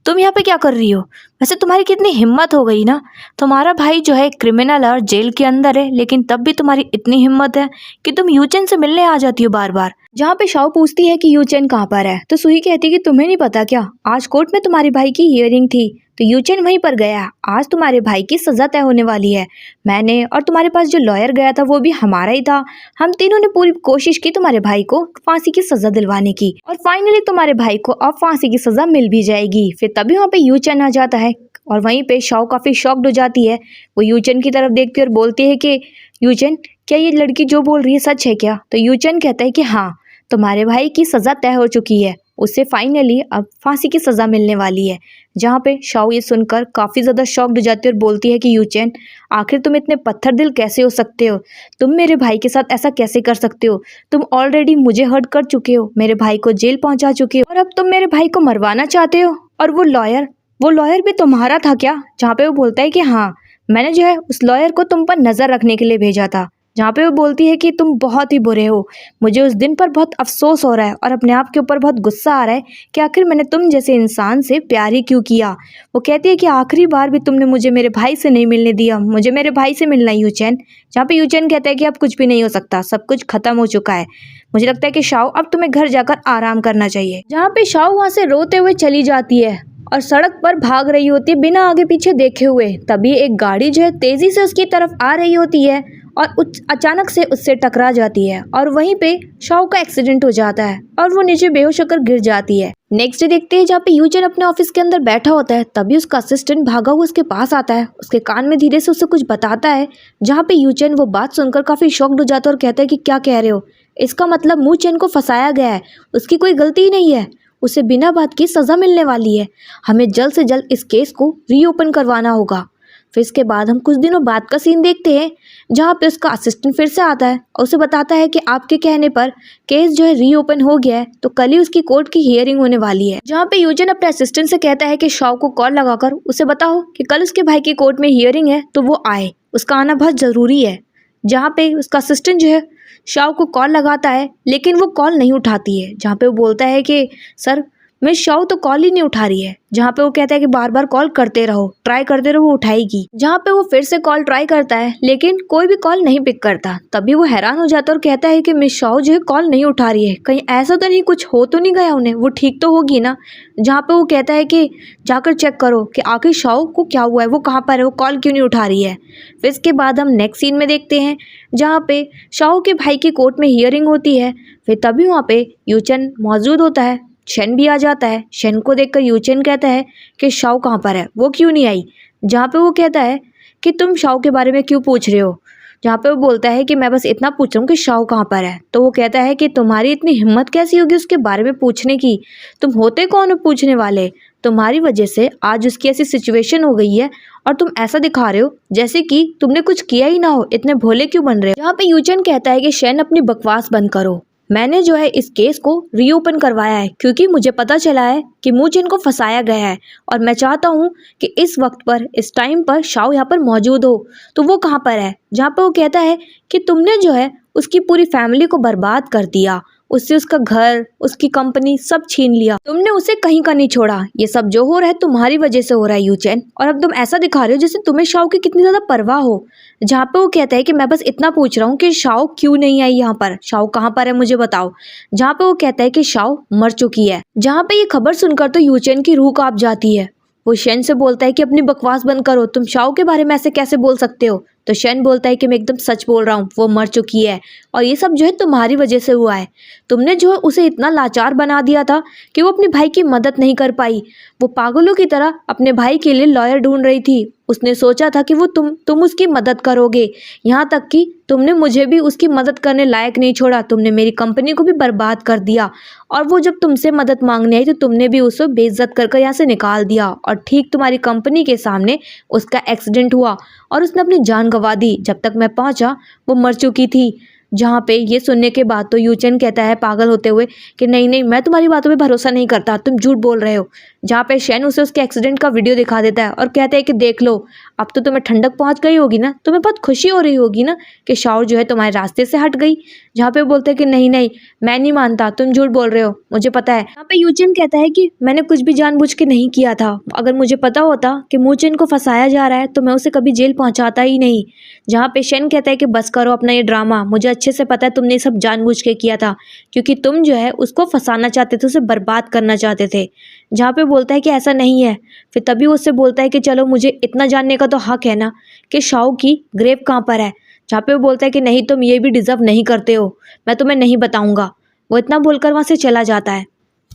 तुम यहाँ पे क्या कर रही हो? वैसे तुम्हारी कितनी हिम्मत हो गई ना, तुम्हारा भाई जो है क्रिमिनल और जेल के अंदर है, लेकिन तब भी तुम्हारी इतनी हिम्मत है कि तुम यूचेन से मिलने आ जाती हो बार बार। जहाँ पे शाओ पूछती है कि यूचेन कहाँ पर है, तो सूही कहती है कि तुम्हें नहीं पता क्या, आज कोर्ट में तुम्हारे भाई की हियरिंग थी, तो यूचेन वहीं पर गया। आज तुम्हारे भाई की सजा तय होने वाली है। मैंने और तुम्हारे पास जो लॉयर गया था वो भी हमारा ही था। हम तीनों ने पूरी कोशिश की तुम्हारे भाई को फांसी की सजा दिलवाने की, और फाइनली तुम्हारे भाई को अब फांसी की सजा मिल भी जाएगी। फिर तभी वहाँ पे यूचेन आ जाता है और वहीं पे शाओ काफी शॉक्ड हो जाती है। वो यूचेन की तरफ देखती है और बोलती है कि यूचेन, क्या ये लड़की जो बोल रही है सच है क्या? तो यूचेन कहता है कि हाँ, तुम्हारे भाई की सजा तय हो चुकी है, उसे फाइनली अब फांसी की सजा मिलने वाली है। जहाँ पे शाओ ये सुनकर काफ़ी ज़्यादा शॉक्ड हो जाती है और बोलती है कि यूचेन, आखिर तुम इतने पत्थर दिल कैसे हो सकते हो? तुम मेरे भाई के साथ ऐसा कैसे कर सकते हो? तुम ऑलरेडी मुझे हर्ट कर चुके हो, मेरे भाई को जेल पहुंचा चुके हो, और अब तुम मेरे भाई को मरवाना चाहते हो। और वो लॉयर भी तुम्हारा था क्या? जहाँ पे वो बोलता है कि हाँ, मैंने जो है उस लॉयर को तुम पर नज़र रखने के लिए भेजा था। जहाँ पे वो बोलती है कि तुम बहुत ही बुरे हो, मुझे उस दिन पर बहुत अफसोस हो रहा है और अपने आप के ऊपर बहुत गुस्सा आ रहा है कि आखिर मैंने तुम जैसे इंसान से प्यार ही क्यों किया। वो कहती है कि आखिरी बार भी तुमने मुझे मेरे भाई से नहीं मिलने दिया, मुझे मेरे भाई से मिलना है यूचेन। जहाँ पे यूचेन कहता है कि अब कुछ भी नहीं हो सकता, सब कुछ खत्म हो चुका है। मुझे लगता है कि शाओ अब तुम्हें घर जाकर आराम करना चाहिए। जहाँ पे शाओ वहाँ से रोते हुए चली जाती है और सड़क पर भाग रही होती है बिना आगे पीछे देखे हुए। तभी एक गाड़ी जो है तेजी से उसकी तरफ आ रही होती है और अचानक से उससे टकरा जाती है और वहीं पे शाओ का एक्सीडेंट हो जाता है और वो नीचे बेहोश होकर गिर जाती है। नेक्स्ट डे देखते हैं जहाँ पे यूचेन अपने ऑफिस के अंदर बैठा होता है, तभी उसका असिस्टेंट भागा हुआ उसके पास आता है, उसके कान में धीरे से उसे कुछ बताता है। जहाँ पे यूचेन वो बात सुनकर काफी शॉक्ड हो जाता है और कहता है कि क्या कह रहे हो? इसका मतलब मू चेन को फंसाया गया है, उसकी कोई गलती ही नहीं है, उसे बिना बात की सजा मिलने वाली है। हमें जल्द से जल्द इस केस को रीओपन करवाना होगा। फिर इसके बाद हम कुछ दिनों बाद का सीन देखते हैं जहाँ पे उसका असिस्टेंट फिर से आता है और उसे बताता है कि आपके कहने पर केस जो है रीओपन हो गया है, तो कल ही उसकी कोर्ट की हियरिंग होने वाली है। जहाँ पे यूजन अपने असिस्टेंट से कहता है कि शाओ को कॉल लगाकर उसे बताओ कि कल उसके भाई की कोर्ट में हियरिंग है, तो वो आए, उसका आना बहुत ज़रूरी है। जहाँ पे उसका असिस्टेंट जो है शाओ को कॉल लगाता है, लेकिन वो कॉल नहीं उठाती है। जहाँ पे वो बोलता है कि सर मिस शाओ तो कॉल ही नहीं उठा रही है। जहाँ पे वो कहता है कि बार बार कॉल करते रहो, ट्राई करते रहो, वो उठाएगी। जहाँ पे वो फिर से कॉल ट्राई करता है, लेकिन कोई भी कॉल नहीं पिक करता। तभी वो हैरान हो जाता है और कहता है कि मिस शाओ जो है कॉल नहीं उठा रही है, कहीं ऐसा तो नहीं कुछ हो तो नहीं गया उन्हें, वो ठीक तो होगी ना। जहाँ पे वो कहता है कि जाकर चेक करो कि आखिर शाओ को क्या हुआ है, वो कहाँ पर है, वो कॉल क्यों नहीं उठा रही है। फिर इसके बाद हम नेक्स्ट सीन में देखते हैं जहाँ पे शाओ के भाई की कोर्ट में हियरिंग होती है। फिर तभी वहाँ पे यूचन मौजूद होता है, शेन भी आ जाता है। शेन को देखकर यूचेन कहता है कि शाओ कहाँ पर है, वो क्यों नहीं आई। जहाँ पे वो कहता है कि तुम शाओ के बारे में क्यों पूछ रहे हो। जहाँ पे वो बोलता है कि मैं बस इतना पूछ रहा हूँ कि शाओ कहाँ पर है। तो वो कहता है कि तुम्हारी इतनी हिम्मत कैसी होगी उसके बारे में पूछने की, तुम होते कौन हो पूछने वाले, तुम्हारी वजह से आज उसकी ऐसी सिचुएशन हो गई है और तुम ऐसा दिखा रहे हो जैसे कि तुमने कुछ किया ही ना हो, इतने भोले क्यों बन रहे हो। जहाँ पे यूचेन कहता है कि शेन अपनी बकवास बंद करो, मैंने जो है इस केस को रीओपन करवाया है क्योंकि मुझे पता चला है कि मूचिन को फंसाया गया है और मैं चाहता हूँ कि इस वक्त पर, इस टाइम पर शाओ यहाँ पर मौजूद हो। तो वो कहाँ पर है? जहाँ पे वो कहता है कि तुमने जो है उसकी पूरी फैमिली को बर्बाद कर दिया, उससे उसका घर, उसकी कंपनी सब छीन लिया, तुमने उसे कहीं का नहीं छोड़ा। ये सब जो हो रहा है तुम्हारी वजह से हो रहा है यूचेन, और अब तुम ऐसा दिखा रहे हो जैसे तुम्हें शाओ की कितनी ज्यादा परवाह हो। जहाँ पे वो कहता है कि मैं बस इतना पूछ रहा हूँ कि शाओ क्यों नहीं आई यहाँ पर, शाओ कहाँ पर है मुझे बताओ। जहाँ पे वो कहता है कि शाओ मर चुकी है। जहाँ पे ये खबर सुनकर तो यूचेन की रूह कांप जाती है। वो शेन से बोलता है कि अपनी बकवास बंद करो, तुम शाओ के बारे में ऐसे कैसे बोल सकते हो। तो शेन बोलता है कि मैं एकदम सच बोल रहा हूँ, वो मर चुकी है और ये सब जो है तुम्हारी वजह से हुआ है। तुमने जो है उसे इतना लाचार बना दिया था कि वो अपने भाई की मदद नहीं कर पाई। वो पागलों की तरह अपने भाई के लिए लॉयर ढूंढ रही थी। उसने सोचा था कि वो तुम उसकी मदद करोगे, यहाँ तक कि तुमने मुझे भी उसकी मदद करने लायक नहीं छोड़ा। तुमने मेरी कंपनी को भी बर्बाद कर दिया और वो जब तुमसे मदद मांगने आई तो तुमने भी उसे बेइज्जत कर यहाँ से निकाल दिया। और ठीक तुम्हारी कंपनी के सामने उसका एक्सीडेंट हुआ और उसने अपनी जान गंवा दी। जब तक मैं पहुंचा वो मर चुकी थी। जहाँ पे ये सुनने के बाद तो यूचेन कहता है पागल होते हुए कि नहीं नहीं, मैं तुम्हारी बातों पे भरोसा नहीं करता, तुम झूठ बोल रहे हो। जहाँ पे शेन उसे उसके एक्सीडेंट का वीडियो दिखा देता है और कहता है कि देख लो, अब तो तुम्हें ठंडक पहुंच गई होगी ना, तुम्हें बहुत खुशी हो रही होगी ना कि शाओ जो है तुम्हारे रास्ते से हट गई। जहाँ पे बोलते हैं कि नहीं नहीं, मैं नहीं मानता, तुम झूठ बोल रहे हो, मुझे पता है। यहाँ पे यूचेन कहता है कि मैंने कुछ भी जानबूझ के नहीं किया था। अगर मुझे पता होता कि मूचिन को फंसाया जा रहा है तो मैं उसे कभी जेल पहुंचाता ही नहीं। जहाँ पे शेन कहता है कि बस करो अपना ये ड्रामा, मुझे अच्छे से पता है तुमने ये सब जानबूझ के किया था क्योंकि तुम जो है उसको फंसाना चाहते थे, उसे बर्बाद करना चाहते थे। जहाँ पे बोलता है कि ऐसा नहीं है। फिर तभी उससे बोलता है कि चलो मुझे इतना जानने का तो हक है ना कि शाओ की ग्रेव कहाँ पर है। जहाँ पे वो बोलता है कि नहीं, तुम ये भी डिजर्व नहीं करते हो, मैं तुम्हें नहीं बताऊंगा। वो इतना बोलकर वहाँ से चला जाता है।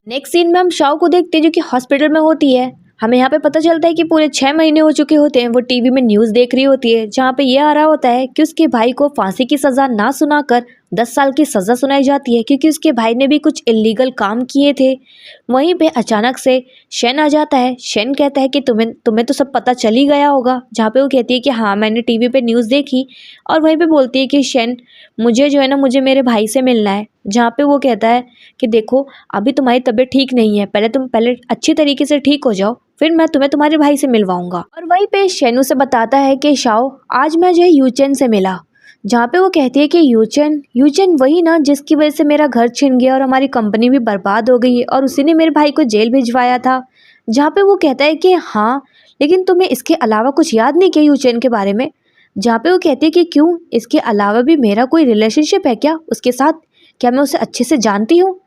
नेक्स्ट सीन में हम शाओ को देखते हैं जो कि हॉस्पिटल में होती है। हमें यहाँ पे पता चलता है कि पूरे 6 महीने हो चुके होते हैं। वो टीवी में न्यूज़ देख रही होती है जहाँ पे ये आ रहा होता है कि उसके भाई को फांसी की सज़ा ना सुनाकर 10 साल की सज़ा सुनाई जाती है क्योंकि उसके भाई ने भी कुछ इलीगल काम किए थे। वहीं पे अचानक से शेन आ जाता है। शेन कहता है कि तुम्हें तो सब पता चल ही गया होगा। जहाँ पे वो कहती है कि हाँ, मैंने टीवी पे न्यूज़ देखी। और वहीं पे बोलती है कि शेन, मुझे जो है ना, मुझे मेरे भाई से मिलना है। जहाँ पे वो कहता है कि देखो, अभी तुम्हारी तबीयत ठीक नहीं है, तुम पहले अच्छी तरीके से ठीक हो जाओ, फिर मैं तुम्हें तुम्हारे भाई से मिलवाऊंगा। और वहीं पे शेनु से बताता है कि शाओ, आज मैं जो है यूचेन से मिला। जहाँ पे वो कहती है कि यूचेन वही ना जिसकी वजह से मेरा घर छिन गया और हमारी कंपनी भी बर्बाद हो गई है और उसी ने मेरे भाई को जेल भिजवाया था। जहाँ पे वो कहता है कि हाँ, लेकिन तुम्हें इसके अलावा कुछ याद नहीं किया यूचेन के बारे में। जहाँ पे वो कहती है कि क्यों, इसके अलावा भी मेरा कोई रिलेशनशिप है क्या उसके साथ, क्या मैं उसे अच्छे से जानती हूँ।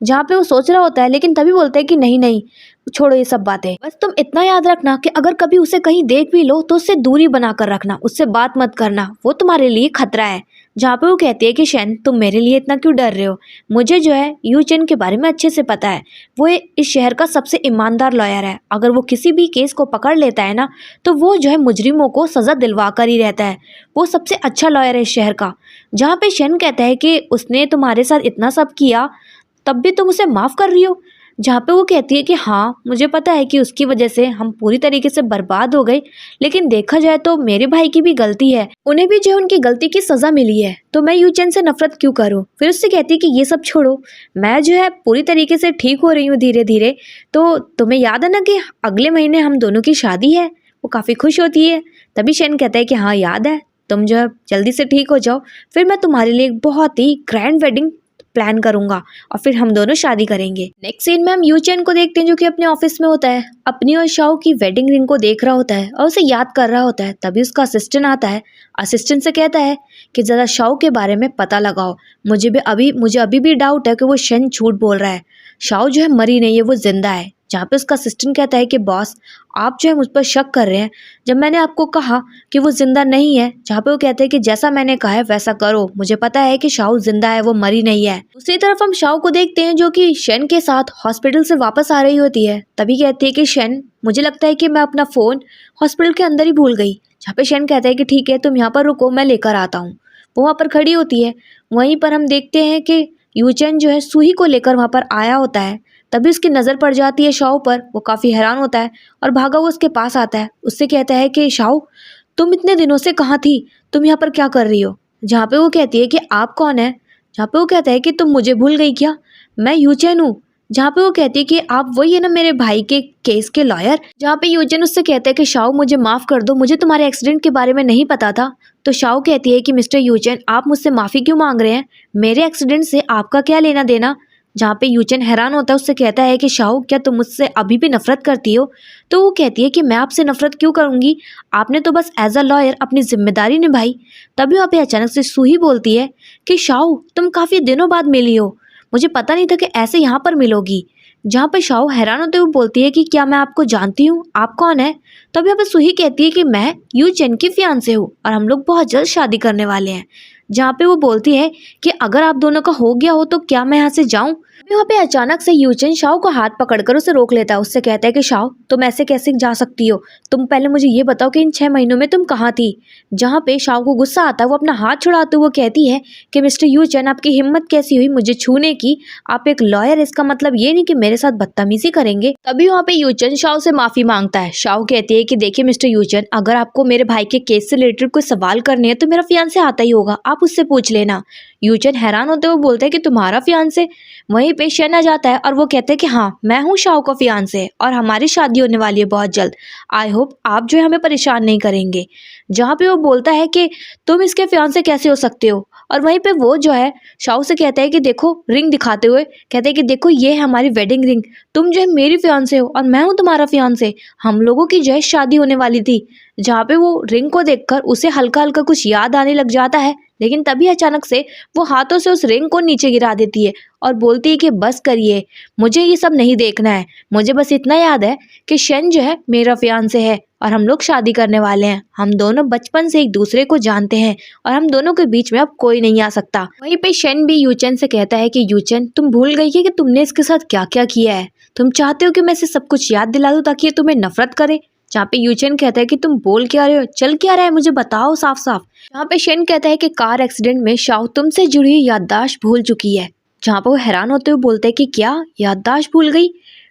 जहाँ पे वो सोच रहा होता है लेकिन तभी बोलता है कि नहीं नहीं, छोड़ो ये सब बातें, बस तुम इतना याद रखना कि अगर कभी उसे कहीं देख भी लो तो उससे दूरी बना कर रखना, उससे बात मत करना, वो तुम्हारे लिए खतरा है। जहाँ पे वो कहती है कि शेन, तुम मेरे लिए इतना क्यों डर रहे हो, मुझे जो है यूचेन के बारे में अच्छे से पता है। वो इस शहर का सबसे ईमानदार लॉयर है। अगर वो किसी भी केस को पकड़ लेता है ना तो वो जो है मुजरिमों को सज़ा दिलवा कर ही रहता है। वो सबसे अच्छा लॉयर है इस शहर का। जहाँ पे शेन कहता है कि उसने तुम्हारे साथ इतना सब किया तब भी तुम उसे माफ़ कर रही हो। जहाँ पे वो कहती है कि हाँ, मुझे पता है कि उसकी वजह से हम पूरी तरीके से बर्बाद हो गए, लेकिन देखा जाए तो मेरे भाई की भी गलती है, उन्हें भी जो है उनकी गलती की सज़ा मिली है, तो मैं यूचेन से नफरत क्यों करूँ। फिर उससे कहती है कि ये सब छोड़ो, मैं जो है पूरी तरीके से ठीक हो रही हूँ धीरे धीरे। तो तुम्हें याद है ना कि अगले महीने हम दोनों की शादी है। वो काफ़ी खुश होती है। तभी शेन कहता है कि हाँ याद है, तुम जो है जल्दी से ठीक हो जाओ, फिर मैं तुम्हारे लिए एक बहुत ही ग्रैंड वेडिंग प्लान करूंगा और फिर हम दोनों शादी करेंगे। नेक्स्ट सीन में हम यूचेन को देखते हैं जो कि अपने ऑफिस में होता है, अपनी और शाओ की वेडिंग रिंग को देख रहा होता है और उसे याद कर रहा होता है। तभी उसका असिस्टेंट आता है। असिस्टेंट से कहता है कि ज़रा शाओ के बारे में पता लगाओ, मुझे अभी भी डाउट है कि वो शेन झूठ बोल रहा है। शाओ जो है मरी नहीं है, वो जिंदा है। जहाँ पे उसका असिस्टेंट कहता है कि बॉस, आप जो है मुझ पर शक कर रहे हैं जब मैंने आपको कहा कि वो जिंदा नहीं है। जहाँ पे वो कहते हैं कि जैसा मैंने कहा है वैसा करो, मुझे पता है कि शाओ जिंदा है, वो मरी नहीं है। दूसरी तरफ हम शाओ को देखते हैं जो कि शेन के साथ हॉस्पिटल से वापस आ रही होती है। तभी कहती है कि शेन, मुझे लगता है कि मैं अपना फ़ोन हॉस्पिटल के अंदर ही भूल गई। जहाँ पे शेन कहता है कि ठीक है, तुम यहाँ पर रुको, मैं लेकर आता हूँ। वो वहाँ पर खड़ी होती है। वहीं पर हम देखते हैं कि यूचेन जो है सूही को लेकर वहाँ पर आया होता है। तभी उसकी नज़र पड़ जाती है शाओ पर। वो काफ़ी हैरान होता है और भागा वो उसके पास आता है। उससे कहता है कि शाओ, तुम इतने दिनों से कहाँ थी, तुम यहाँ पर क्या कर रही हो। जहाँ पे वो कहती है कि आप कौन है। जहाँ पे वो कहता है कि तुम मुझे भूल गई क्या, मैं यूचेन हूँ। जहाँ पे वो कहती है कि आप वही है ना मेरे भाई के केस के लॉयर। जहाँ पे यूचेन उससे कहता है कि शाओ मुझे माफ़ कर दो, मुझे तुम्हारे एक्सीडेंट के बारे में नहीं पता था। तो शाओ कहती है कि मिस्टर यूचेन आप मुझसे माफ़ी क्यों मांग रहे हैं, मेरे एक्सीडेंट से आपका क्या लेना देना। जहाँ पे यूचेन हैरान होता है, उससे कहता है कि शाओ क्या तुम मुझसे अभी भी नफरत करती हो। तो वो कहती है कि मैं आपसे नफरत क्यों करूँगी, आपने तो बस एज अ लॉयर अपनी जिम्मेदारी निभाई। तभी वहाँ पे अचानक से सूही बोलती है कि शाओ तुम काफ़ी दिनों बाद मिली हो, मुझे पता नहीं था कि ऐसे यहाँ पर मिलोगी। जहाँ पे शाओ हैरान होते हुए बोलती है कि क्या मैं आपको जानती हूँ, आप कौन है। तभी यहाँ पे सूही कहती है कि मैं यू चेन की फियांसे हूँ और हम लोग बहुत जल्द शादी करने वाले हैं। जहाँ पे वो बोलती है कि अगर आप दोनों का हो गया हो तो क्या मैं यहाँ से जाऊँ। वहाँ पे अचानक से यूचेन शाओ को हाथ पकड़कर उसे रोक लेता है। उससे कहता है कि शाओ तुम ऐसे कैसे जा सकती हो, तुम पहले मुझे ये बताओ कि इन 6 महीनों में तुम कहाँ थी। जहाँ पे शाओ को गुस्सा आता है, वो अपना हाथ छुड़ाते हुए कहती है कि मिस्टर यूचेन आपकी हिम्मत कैसी हुई मुझे छूने की, आप एक लॉयर, इसका मतलब ये नहीं कि मेरे साथ बदतमीजी करेंगे। तभी वहाँ पे यूचेन शाओ से माफी मांगता है। शाओ कहती है कि देखिए मिस्टर यूचेन, अगर आपको मेरे भाई के केस से रिलेटेड कोई सवाल करने हैं तो मेरा फियांसे आता ही होगा, आप उससे पूछ लेना। यूचेन हैरान होते हुए बोलते हैं कि तुम्हारा फियांसे। वहीं पे शन आ जाता है और वो कहते हैं कि हाँ मैं हूँ शाओ का फियांसे और हमारी शादी होने वाली है बहुत जल्द, आई होप आप जो है हमें परेशान नहीं करेंगे। जहाँ पे वो बोलता है कि तुम इसके फियांसे कैसे हो सकते हो, और वहीं पे वो जो है शाओ से कहता है कि देखो रिंग दिखाते हुए कहते हैं कि देखो ये है हमारी वेडिंग रिंग, तुम जो है मेरी फियांसे हो और मैं हूँ तुम्हारा फियांसे, हम लोगों की जो है शादी होने वाली थी। जहाँ पे वो रिंग को देखकर उसे हल्का हल्का कुछ याद आने लग जाता है, लेकिन तभी अचानक से वो हाथों से उस रिंग को नीचे गिरा देती है और बोलती है कि बस करिए, मुझे ये सब नहीं देखना है, मुझे बस इतना याद है कि शन जो है मेरा फियांसे है और हम लोग शादी करने वाले हैं, हम दोनों बचपन से एक दूसरे को जानते हैं और हम दोनों के बीच में अब कोई नहीं आ सकता। वहीं पे शन भी यूचेन से कहता है कि यूचेन तुम भूल गई है कि तुमने इसके साथ क्या क्या किया है, तुम चाहते हो कि मैं इसे सब कुछ याद दिला दूं ताकि ये तुम्हें नफरत करे। जहाँ पे यूचेन कहता है कि तुम बोल क्या रहे हो, चल क्या रहा है, मुझे बताओ साफ साफ। जहाँ पे शेन कहता है कि कार एक्सीडेंट में शाओ तुमसे जुड़ी हुई याददाश्त भूल चुकी है। जहाँ पे वो हैरान होते हुए बोलते हैं कि क्या याददाश्त भूल गई।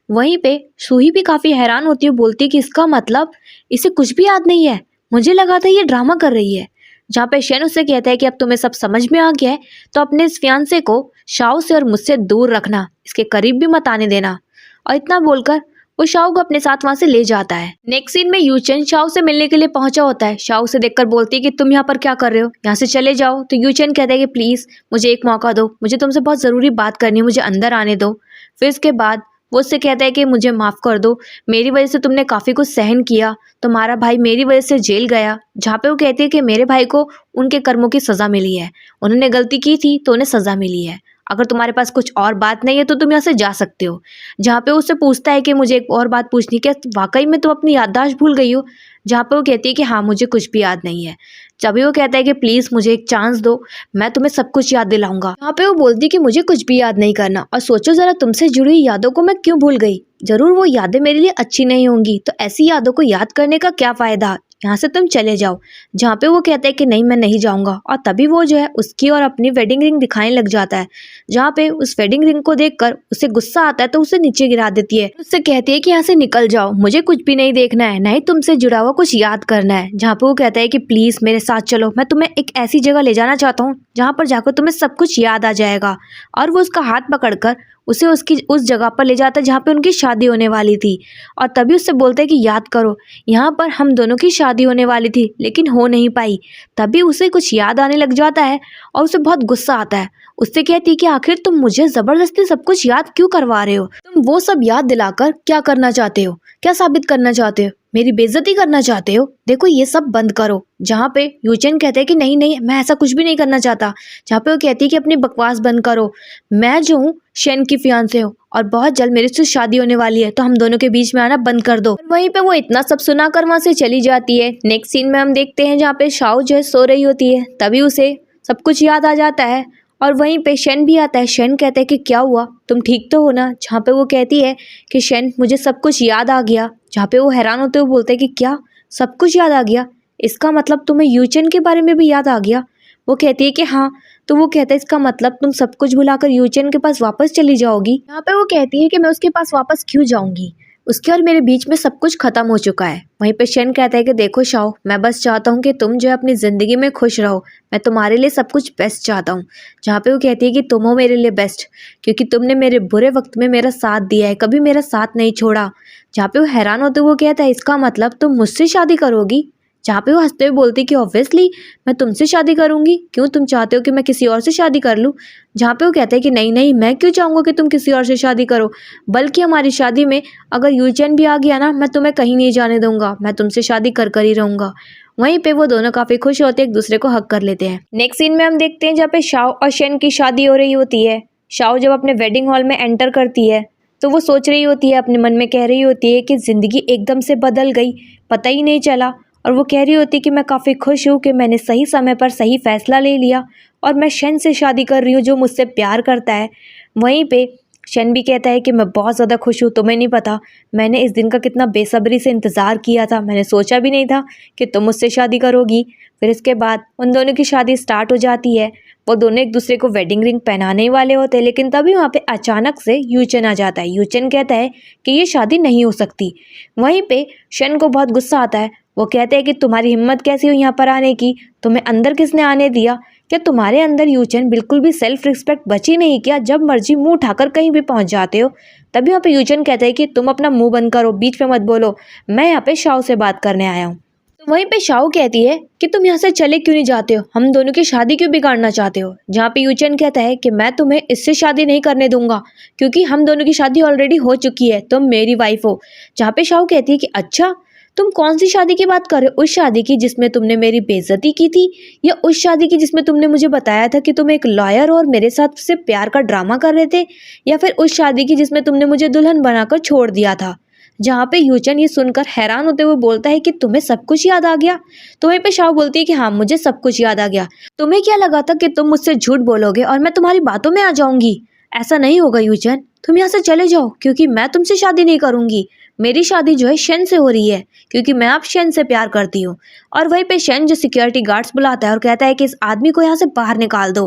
वहीं पे सूही भी काफी हैरान होती है, बोलती है कि इसका मतलब इसे कुछ भी याद नहीं है, मुझे लगा था ये ड्रामा कर रही है। जहाँ पे शेन उससे कहता है कि अब तुम्हें सब समझ में आ गया है तो अपने इस फियांसे को शाओ से और मुझसे दूर रखना, इसके करीब भी मत आने देना। और इतना बोलकर वो शाओ को अपने साथ वहां से ले जाता है। नेक्स्ट सीन में यूचेन शाओ से मिलने के लिए पहुंचा होता है। शाओ से देखकर बोलती है कि तुम यहाँ पर क्या कर रहे हो, यहाँ से चले जाओ। तो यूचेन कहता है कि प्लीज मुझे एक मौका दो, मुझे तुमसे बहुत जरूरी बात करनी है, मुझे अंदर आने दो। फिर इसके बाद वो उससे कहता है कि मुझे माफ कर दो, मेरी वजह से तुमने काफी कुछ सहन किया, तुम्हारा भाई मेरी वजह से जेल गया। जहाँ पे वो कहती है कि मेरे भाई को उनके कर्मों की सजा मिली है, उन्होंने गलती की थी तो उन्हें सजा मिली है, अगर तुम्हारे पास कुछ और बात नहीं है तो तुम यहाँ से जा सकते हो। जहाँ पे उससे पूछता है कि मुझे एक और बात पूछनी, क्या वाकई में तुम अपनी याददाश्त भूल गई हो। जहाँ पे वो कहती है कि हाँ मुझे कुछ भी याद नहीं है। तभी वो कहता है कि प्लीज मुझे एक चांस दो, मैं तुम्हें सब कुछ याद दिलाऊंगा। यहाँ पे वो बोलती है कि मुझे कुछ भी याद नहीं करना, और सोचो जरा तुमसे जुड़ी हुई यादों को मैं क्यों भूल गई, जरूर वो यादें मेरे लिए अच्छी नहीं होंगी, तो ऐसी यादों को याद करने का क्या फायदा, यहाँ से तुम चले जाओ। जहाँ पे वो कहता है कि नहीं मैं नहीं जाऊंगा, और तभी वो जो है उसकी और अपनी वेडिंग रिंग दिखाने लग जाता है। जहाँ पे उस वेडिंग रिंग को देखकर उसे गुस्सा आता है तो उसे नीचे गिरा देती है, उससे कहती है कि यहाँ से निकल जाओ, मुझे कुछ भी नहीं देखना है, नहीं तुमसे जुड़ा हुआ कुछ याद करना है। जहाँ पे वो कहता है कि प्लीज मेरे साथ चलो, मैं तुम्हें एक ऐसी जगह ले जाना चाहता हूँ जहाँ पर जाकर तुम्हें सब कुछ याद आ जाएगा। और वो उसका हाथ पकड़कर उसे उसकी उस जगह पर ले जाता है जहाँ पे उनकी शादी होने वाली थी। और तभी उससे बोलते हैं कि याद करो यहाँ पर हम दोनों की शादी होने वाली थी लेकिन हो नहीं पाई। तभी उसे कुछ याद आने लग जाता है और उसे बहुत गुस्सा आता है। उससे कहती है कि आखिर तुम मुझे जबरदस्ती सब कुछ याद क्यों करवा रहे हो, तुम वो सब याद दिलाकर क्या करना चाहते हो, क्या साबित करना चाहते हो, मेरी बेइज्जती करना चाहते हो, देखो ये सब बंद करो। जहाँ पे यूचेन कहते हैं कि नहीं नहीं मैं ऐसा कुछ भी नहीं करना चाहता। जहाँ पे वो कहती है कि अपनी बकवास बंद करो, मैं जो हूँ शेन की फियांसे हूँ और बहुत जल्द मेरी से शादी होने वाली है, तो हम दोनों के बीच में आना बंद कर दो। वहीं पे वो इतना सब सुना कर वहां से चली जाती है। नेक्स्ट सीन में हम देखते हैं जहाँ पे शाओ जो है सो रही होती है, तभी उसे सब कुछ याद आ जाता है और वहीं पे शेन भी आता है। शेन कहता है कि क्या हुआ, तुम ठीक तो हो ना। जहाँ पे वो कहती है कि शेन मुझे सब कुछ याद आ गया। जहाँ पे वो हैरान होते हुए बोलते हैं कि क्या सब कुछ याद आ गया, इसका मतलब तुम्हें यूचेन के बारे में भी याद आ गया। वो कहती है कि हाँ। तो वो कहता है इसका मतलब तुम सब कुछ भुलाकर यूचेन के पास वापस चली जाओगी। यहाँ पे वो कहती है कि मैं उसके पास वापस क्यों जाऊंगी, उसके और मेरे बीच में सब कुछ खत्म हो चुका है। वहीं पे शन कहता है कि देखो शाओ, मैं बस चाहता हूँ कि तुम जो है अपनी ज़िंदगी में खुश रहो। मैं तुम्हारे लिए सब कुछ बेस्ट चाहता हूँ। जहाँ पे वो कहती है कि तुम हो मेरे लिए बेस्ट, क्योंकि तुमने मेरे बुरे वक्त में मेरा साथ दिया है, कभी मेरा साथ नहीं छोड़ा। जहाँ पे वो हैरान होते हुए वो कहता है, इसका मतलब तुम मुझसे शादी करोगी? जहाँ पे वो हंसते हुए बोलती कि ऑब्वियसली मैं तुमसे शादी करूंगी, क्यों तुम चाहते हो कि मैं किसी और से शादी कर लूँ? जहाँ पे वो कहते हैं कि नहीं नहीं, मैं क्यों चाहूँगा कि तुम किसी और से शादी करो, बल्कि हमारी शादी में अगर यूचेन भी आ गया ना, मैं तुम्हें कहीं नहीं जाने दूंगा, मैं तुमसे शादी कर ही रहूंगा। वहीं पे वो दोनों काफी खुश होते हैं, एक दूसरे को हक कर लेते हैं। नेक्स्ट सीन में हम देखते हैं जहाँ पे शाओ और शेन की शादी हो रही होती है। शाओ जब अपने वेडिंग हॉल में एंटर करती है तो वो सोच रही होती है, अपने मन में कह रही होती है कि जिंदगी एकदम से बदल गई, पता ही नहीं चला। और वो कह रही होती है कि मैं काफ़ी खुश हूँ कि मैंने सही समय पर सही फैसला ले लिया और मैं शन से शादी कर रही हूँ जो मुझसे प्यार करता है। वहीं पे शन भी कहता है कि मैं बहुत ज़्यादा खुश हूँ, तुम्हें नहीं पता मैंने इस दिन का कितना बेसब्री से इंतज़ार किया था, मैंने सोचा भी नहीं था कि तुम मुझसे शादी करोगी। फिर इसके बाद उन दोनों की शादी स्टार्ट हो जाती है। वो दोनों एक दूसरे को वेडिंग रिंग पहनाने वाले होते हैं, लेकिन तभी वहाँ पे अचानक से यूचन आ जाता है। यूचन कहता है कि ये शादी नहीं हो सकती। वहीं पे शन को बहुत गुस्सा आता है। वो कहते हैं कि तुम्हारी हिम्मत कैसी हुई यहाँ पर आने की, तुम्हें अंदर किसने आने दिया? क्या तुम्हारे अंदर यूचन बिल्कुल भी सेल्फ रिस्पेक्ट बची नहीं क्या? जब मर्जी मुंह उठाकर कहीं भी पहुंच जाते हो। तभी यहाँ पे यूचन कहते हैं कि तुम अपना मुंह बंद करो, बीच में मत बोलो, मैं यहाँ पे शाओ से बात करने आया हूँ। तो वहीं पे शाओ कहती है कि तुम यहाँ से चले क्यों नहीं जाते हो, हम दोनों की शादी क्यों बिगाड़ना चाहते हो? जहाँ पे यूचन कहता है कि मैं तुम्हें इससे शादी नहीं करने दूंगा, क्योंकि हम दोनों की शादी ऑलरेडी हो चुकी है, तुम मेरी वाइफ हो। जहाँ पे शाओ कहती है कि अच्छा, तुम कौन सी शादी की बात कर रहे हो? उस शादी की जिसमें तुमने मेरी बेइज्जती की थी, या उस शादी की जिसमें तुमने मुझे बताया था कि तुम एक लॉयर और मेरे साथ से प्यार का ड्रामा कर रहे थे, या फिर उस शादी की जिसमें तुमने मुझे दुल्हन बनाकर छोड़ दिया था? जहाँ पे यूचन ये सुनकर हैरान होते हुए बोलता है कि तुम्हें सब कुछ याद आ गया। तो वहीं पे शाओ बोलती है कि हाँ, मुझे सब कुछ याद आ गया। तुम्हें क्या लगा था कि तुम मुझसे झूठ बोलोगे और मैं तुम्हारी बातों में आ जाऊंगी? ऐसा नहीं होगा यूचन, तुम यहाँ से चले जाओ, क्योंकि मैं तुमसे शादी नहीं करूंगी। मेरी शादी जो है शन से हो रही है, क्योंकि मैं अब शन से प्यार करती हूँ। और वहीं पे शन जो सिक्योरिटी गार्ड्स बुलाता है और कहता है कि इस आदमी को यहाँ से बाहर निकाल दो।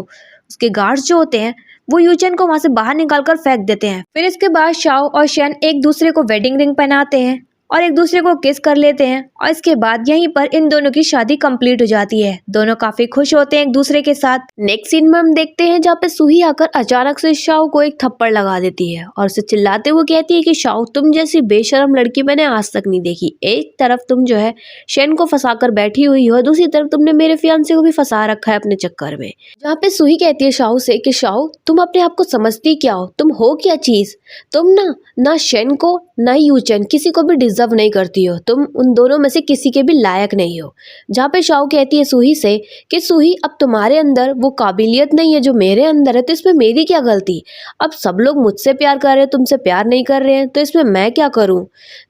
उसके गार्ड्स जो होते हैं वो यूचन को वहां से बाहर निकालकर फेंक देते हैं। फिर इसके बाद शाओ और शन एक दूसरे को वेडिंग रिंग पहनाते हैं और एक दूसरे को किस कर लेते हैं, और इसके बाद यहीं पर इन दोनों की शादी कंप्लीट हो जाती है। दोनों काफी खुश होते हैं एक दूसरे के साथ। नेक्स्ट सीन में हम देखते हैं जहाँ पे सूही आकर अचानक से शाओ को एक थप्पड़ लगा देती है और उसे चिल्लाते हुए कहती है कि शाओ, तुम जैसी बेशरम लड़की मैंने आज तक नहीं देखी। एक तरफ तुम जो है शन को फंसा कर बैठी हुई हो, दूसरी तरफ तुमने मेरे फियांसे को भी फंसा रखा है अपने चक्कर में। जहाँ पे सूही कहती है शाओ से कि शाओ, तुम अपने आप को समझती क्या हो, तुम हो क्या चीज? तुम ना शन को ना यूचन किसी को भी डिजर्व नहीं करती हो, तुम उन दोनों में से किसी के भी लायक नहीं हो। जहाँ पे शाओ कहती है सूही से कि सूही, अब तुम्हारे अंदर वो काबिलियत नहीं है जो मेरे अंदर है, तो इसमें मेरी क्या गलती? अब सब लोग मुझसे प्यार कर रहे हैं, तुमसे प्यार नहीं कर रहे हैं, तो इसमें मैं क्या करूं?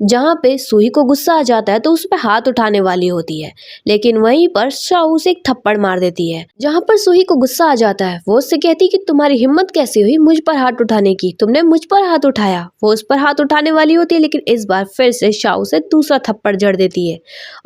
जहाँ पे सूही को गुस्सा आ जाता है तो उस पर हाथ उठाने वाली होती है, लेकिन वहीं पर शाओ उसे एक थप्पड़ मार देती है। जहाँ पर सूही को गुस्सा आ जाता है, वो उससे कहती कि तुम्हारी हिम्मत कैसी हुई मुझ पर हाथ उठाने की, तुमने मुझ पर हाथ उठाया। वो उस पर हाथ उठाने वाली होती है, लेकिन इस बार फिर से शाओ से दूसरा थप्पड़ जड़ देती है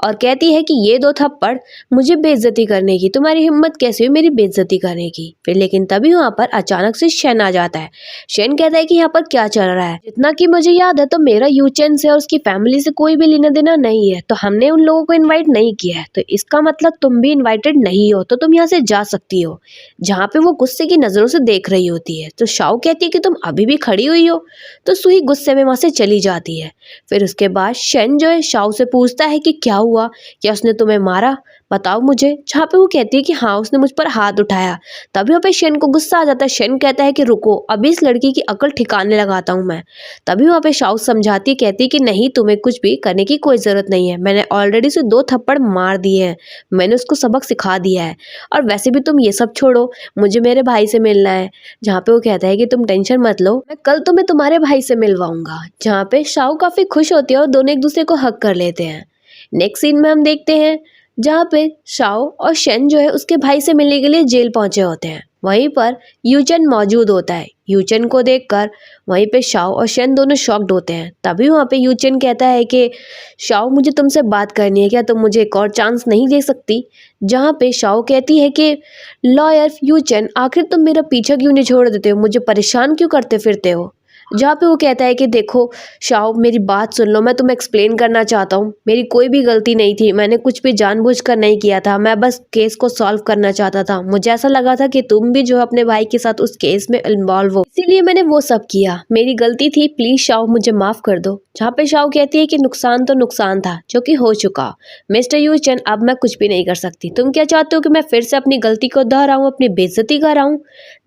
और कहती है कि ये दो थप्पड़ मुझे बेइज्जती करने की, तुम्हारी हिम्मत कैसे हुई मेरी बेइज्जती करने की? फिर लेकिन तभी वहां पर अचानक से शन आ जाता है। शन कहता है कि यहाँ पर क्या चल रहा है? जितना कि मुझे याद है तो मेरा यूचेन से और उसकी फैमिली से कोई भी लेना देना नहीं है, तो हमने उन लोगों को इन्वाइट नहीं किया है, तो इसका मतलब तुम भी इन्वाइटेड नहीं हो, तो तुम यहाँ से जा सकती हो। जहाँ पे वो गुस्से की नजरों से देख रही होती है, तो शाओ कहती है कि तुम अभी भी खड़ी हुई हो, तो सूही गुस्से में वहां से चली जाती है। फिर उसके बाद शन जो है शाओ से पूछता है कि क्या हुआ, क्या उसने तुम्हें मारा, बताओ मुझे। जहाँ पे वो कहती है कि हाँ, उसने मुझ पर हाथ उठाया। तभी वहाँ पे शन को गुस्सा आ जाता है। शन कहता है कि रुको, अभी इस लड़की की अकल ठिकाने लगाता हूँ मैं। तभी वहाँ पे शाओ समझाती है, कहती है कि नहीं, तुम्हें कुछ भी करने की कोई जरूरत नहीं है, मैंने ऑलरेडी उसे 2 थप्पड़ मार दिए हैं, मैंने उसको सबक सिखा दिया है, और वैसे भी तुम ये सब छोड़ो, मुझे मेरे भाई से मिलना है। जहाँ पे वो कहता है कि तुम टेंशन मत लो, मैं कल तुम्हें तुम्हारे भाई से मिलवाऊंगा। जहाँ पे शाओ काफी खुश होती है और दोनों एक दूसरे को हक कर लेते हैं। नेक्स्ट सीन में हम देखते हैं जहाँ पे शाओ और शन जो है उसके भाई से मिलने के लिए जेल पहुंचे होते हैं। वहीं पर यूचन मौजूद होता है। यूचन को देखकर वहीं पे शाओ और शन दोनों शॉक्ड होते हैं। तभी वहाँ पे यूचन कहता है कि शाओ, मुझे तुमसे बात करनी है, क्या तुम मुझे एक और चांस नहीं दे सकती? जहाँ पे शाओ कहती है कि लॉयर यूचन, आखिर तुम मेरा पीछा क्यों नहीं छोड़ देते हो, मुझे परेशान क्यों करते फिरते हो? जहाँ पे वो कहता है कि देखो शाओ, मेरी बात सुन लो, मैं तुम्हें एक्सप्लेन करना चाहता हूँ, मेरी कोई भी गलती नहीं थी, मैंने कुछ भी जानबूझकर नहीं किया था, मैं बस केस को सॉल्व करना चाहता था, मुझे ऐसा लगा था कि तुम भी जो है अपने भाई के साथ उस केस में इन्वॉल्व हो, इसीलिए मैंने वो सब किया, मेरी गलती थी, प्लीज शाओ मुझे माफ कर दो। जहाँ पे शाओ कहती है कि नुकसान तो नुकसान था जो कि हो चुका, मिस्टर यू चैन, अब मैं कुछ भी नहीं कर सकती, तुम क्या चाहते हो कि मैं फिर से अपनी गलती को दोहराऊं, अपनी बेइज्जती कराऊं?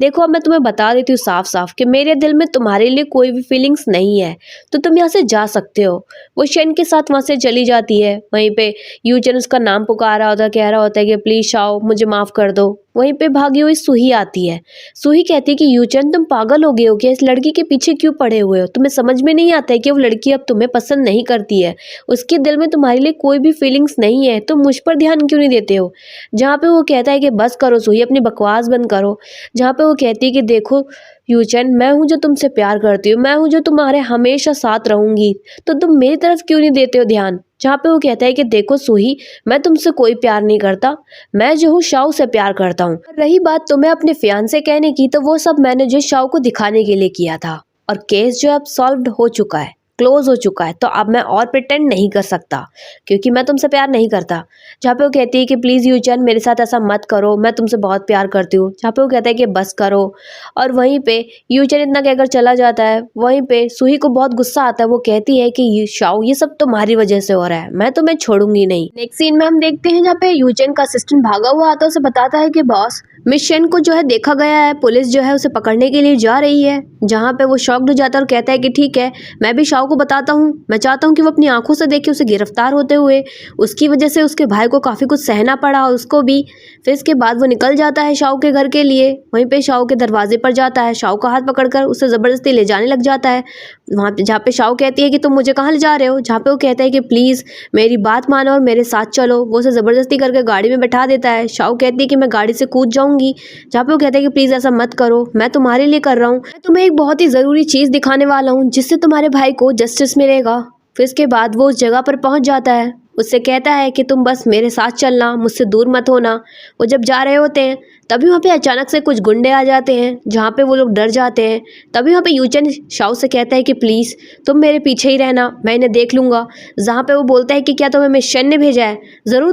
देखो अब मैं तुम्हें बता देती हूँ साफ साफ कि मेरे दिल में तुम्हारे लिए कोई भी फीलिंग्स नहीं है, तो तुम यहाँ से जा सकते हो। वो शेन के साथ वहाँ से चली जाती है। वहीं पे यूचन उसका नाम पुकारा होता है, कह रहा होता है कि प्लीज शाओ मुझे माफ कर दो। वहीं पे भागी हुई सूही आती है। सूही कहती है कि यूचन, तुम पागल हो गए हो क्या? इस लड़की के पीछे क्यों पड़े हुए हो? तुम्हें समझ में नहीं आता है कि वो लड़की अब तुम्हें पसंद नहीं करती है, उसके दिल में तुम्हारे लिए कोई भी फीलिंग्स नहीं है, तुम मुझ पर ध्यान क्यों नहीं देते हो? जहाँ पे वो कहता है कि बस करो सूही, अपनी बकवास बंद करो। जहाँ पे वो कहती है कि देखो यूचन, मैं हूँ जो तुमसे प्यार करती हूँ, मैं हूँ जो तुम्हारे हमेशा साथ रहूंगी, तो तुम मेरी तरफ क्यों नहीं देते हो ध्यान? जहाँ पे वो कहता है कि देखो सूही, मैं तुमसे कोई प्यार नहीं करता, मैं जो हूँ शाओ से प्यार करता हूँ। रही बात तुम्हें अपने फियांसे कहने की, तो वो सब मैंने जो शाओ को दिखाने के लिए किया था, और केस जो अब सॉल्व हो चुका है, क्लोज हो चुका है, तो अब मैं और प्रिटेंड नहीं कर सकता क्योंकि मैं तुमसे प्यार नहीं करता। जहाँ पे वो कहती है कि प्लीज़ यूचन मेरे साथ ऐसा मत करो, मैं तुमसे बहुत प्यार करती हूँ। जहाँ पे वो कहता है कि बस करो, और वहीं पे यूचन इतना कहकर चला जाता है। वहीं पे सूही को बहुत गुस्सा आता है। वो कहती है कि शाओ, ये सब तुम्हारी वजह से हो रहा है, मैं तुम्हें छोड़ूंगी नहीं। नेक्स्ट सीन में हम देखते हैं जहाँ पे यूचन का असिस्टेंट भागा हुआ आता है, उसे बताता है कि बॉस, मिस शेन को जो है देखा गया है, पुलिस जो है उसे पकड़ने के लिए जा रही है। जहाँ पे वो शॉक्ड हो जाता है और कहता है कि ठीक है, मैं भी शाओ को बताता हूँ, मैं चाहता हूँ कि वो अपनी आंखों से देखे उसे गिरफ्तार होते हुए, उसकी वजह से उसके भाई को काफ़ी कुछ सहना पड़ा, उसको भी। फिर इसके बाद वो निकल जाता है शाओ के घर के लिए। वहीं पे शाओ के दरवाजे पर जाता है, शाओ का हाथ पकड़कर उसे ज़बरदस्ती ले जाने लग जाता है। वहाँ पे जहाँ पे शाओ कहती है कि तुम मुझे कहाँ ले जा रहे हो? जहाँ पे वो कहता है कि प्लीज़ मेरी बात मानो और मेरे साथ चलो। वो उसे ज़बरदस्ती करके गाड़ी में बैठा देता है। शाओ कहती है कि मैं गाड़ी से कूद जाऊँगी। जहाँ पे वो कहता है कि प्लीज़ ऐसा मत करो, मैं तुम्हारे लिए कर रहा हूँ, मैं तुम्हें एक बहुत ही ज़रूरी चीज़ दिखाने वाला हूँ जिससे तुम्हारे भाई को जस्टिस मिलेगा। फिर इसके बाद वो उस जगह पर पहुँच जाता है। उससे कहता है कि तुम बस मेरे साथ चलना, मुझसे दूर मत होना। वो जब जा रहे होते हैं तभी वहाँ पे अचानक से कुछ गुंडे आ जाते हैं, जहाँ पे वो लोग डर जाते हैं। तभी वहाँ पे यूचन शाओ से कहता है कि प्लीज़ तुम मेरे पीछे ही रहना, मैं इन्हें देख लूँगा। जहाँ पे वो बोलता है कि क्या तुम्हें मिस शेन ने भेजा है? ज़रूर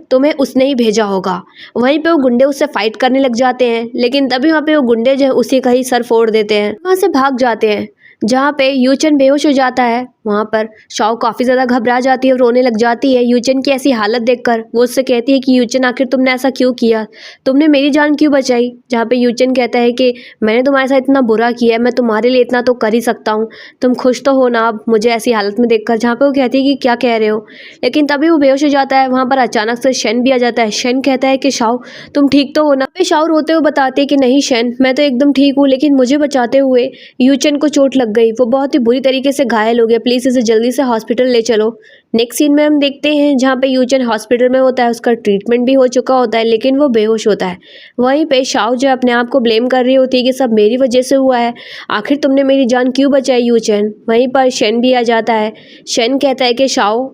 तुम्हें उसने ही भेजा होगा। वहीं पे वो गुंडे उससे फाइट करने लग जाते हैं, लेकिन तभी वहाँ पे वो गुंडे जो है उसी का ही सर फोड़ देते हैं, वहाँ से भाग जाते हैं। जहाँ पे यूचन बेहोश हो जाता है, वहाँ पर शाओ काफ़ी ज़्यादा घबरा जाती है और रोने लग जाती है यूचन की ऐसी हालत देखकर। वो उससे कहती है कि यूचन, आखिर तुमने ऐसा क्यों किया? तुमने मेरी जान क्यों बचाई? जहाँ पे यूचन कहता है कि मैंने तुम्हारे साथ इतना बुरा किया है, मैं तुम्हारे लिए इतना तो कर ही सकता हूँ, तुम खुश तो हो ना अब मुझे ऐसी हालत में देखकर? जहाँ पे वो कहती है कि क्या कह रहे हो, लेकिन तभी वो बेहोश हो जाता है। वहाँ पर अचानक से शेन भी आ जाता है। शेन कहता है कि शाओ, तुम ठीक तो हो ना? शाओ रोते हुए बताते हैं कि नहीं शेन, मैं तो एकदम ठीक हूँ, लेकिन मुझे बचाते हुए यूचन को चोट लग गई, वो बहुत ही बुरी तरीके से घायल हो गया, प्लीज़ इसे जल्दी से हॉस्पिटल ले चलो। नेक्स्ट सीन में हम देखते हैं जहाँ पे यूचन हॉस्पिटल में होता है, उसका ट्रीटमेंट भी हो चुका होता है, लेकिन वो बेहोश होता है। वहीं पे शाओ जो अपने आप को ब्लेम कर रही होती है कि सब मेरी वजह से हुआ है, आखिर तुमने मेरी जान क्यों बचाई यूचन? वहीं पर शेन भी आ जाता है। शेन कहता है कि शाओ,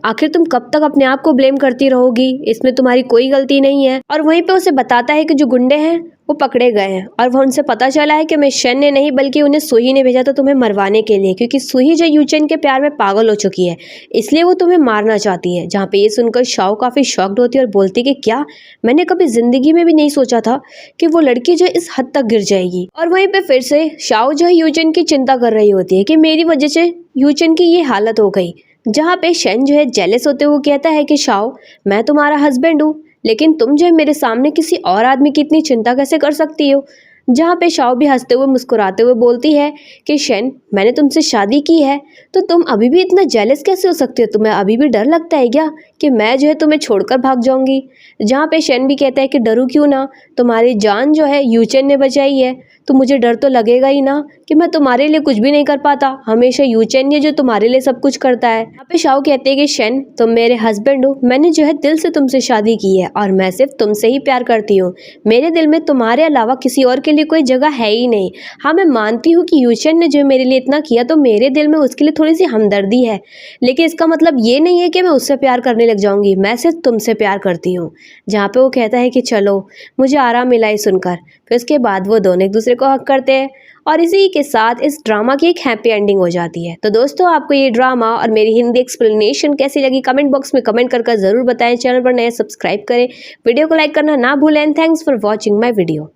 आखिर तुम कब तक अपने आप को ब्लेम करती रहोगी, इसमें तुम्हारी कोई गलती नहीं है। और वहीं पे उसे बताता है कि जो गुंडे हैं वो पकड़े गए हैं, और वह उनसे पता चला है कि मैं शेन ने नहीं बल्कि उन्हें सूही ने भेजा था तुम्हें मरवाने के लिए, क्योंकि सूही जो यूचन के प्यार में पागल हो चुकी है, इसलिए वो तुम्हें मारना चाहती है। जहाँ पे ये सुनकर शाओ काफ़ी शॉक्ड होती है और बोलती कि क्या, मैंने कभी ज़िंदगी में भी नहीं सोचा था कि वो लड़की जो इस हद तक गिर जाएगी। और वहीं पर फिर से शाओ जो है यूचन की चिंता कर रही होती है कि मेरी वजह से यूचन की ये हालत हो गई। जहाँ पे शेन जो है जेलस होते हुए कहता है कि शाओ, मैं तुम्हारा हस्बैंड हूँ, लेकिन तुम जो है मेरे सामने किसी और आदमी की इतनी चिंता कैसे कर सकती हो? जहाँ पे शाओ भी हंसते हुए मुस्कुराते हुए बोलती है कि शेन, मैंने तुमसे शादी की है, तो तुम अभी भी इतना जेलस कैसे हो सकते हो? तुम्हें अभी भी डर लगता है क्या कि मैं जो है तुम्हें छोड़कर भाग जाऊंगी? जहाँ पे शेन भी कहता है कि डरूं क्यों ना, तुम्हारी जान जो है यूचन ने बचाई है, तो मुझे डर तो लगेगा ही ना कि मैं तुम्हारे लिए कुछ भी नहीं कर पाता, हमेशा यूचन ने जो तुम्हारे लिए सब कुछ करता है। यहाँ पे शाओ कहते हैं कि शेन, तुम मेरे हस्बैंड हो, मैंने जो है दिल से तुमसे शादी की है और मैं सिर्फ तुमसे ही प्यार करती हूँ, मेरे दिल में तुम्हारे अलावा किसी और के लिए कोई जगह है ही नहीं। हाँ, मैं मानती हूँ कि यूचन ने जो मेरे लिए इतना किया, तो मेरे दिल में उसके लिए थोड़ी सी हमदर्दी है, लेकिन इसका मतलब ये नहीं है कि मैं उससे प्यार करने लग जाऊंगी, मैं सिर्फ तुमसे प्यार करती हूँ। जहाँ पे वो कहता है कि चलो, मुझे आराम मिला ये सुनकर। फिर उसके बाद वो दोनों एक दूसरे को हक करते हैं और इसी के साथ इस ड्रामा की एक हैप्पी एंडिंग हो जाती है। तो दोस्तों, आपको ये ड्रामा और मेरी हिंदी एक्सप्लेनेशन कैसी लगी कमेंट बॉक्स में कमेंट कर ज़रूर बताएं। चैनल पर नए सब्सक्राइब करें, वीडियो को लाइक करना ना भूलें। Thanks for watching my video.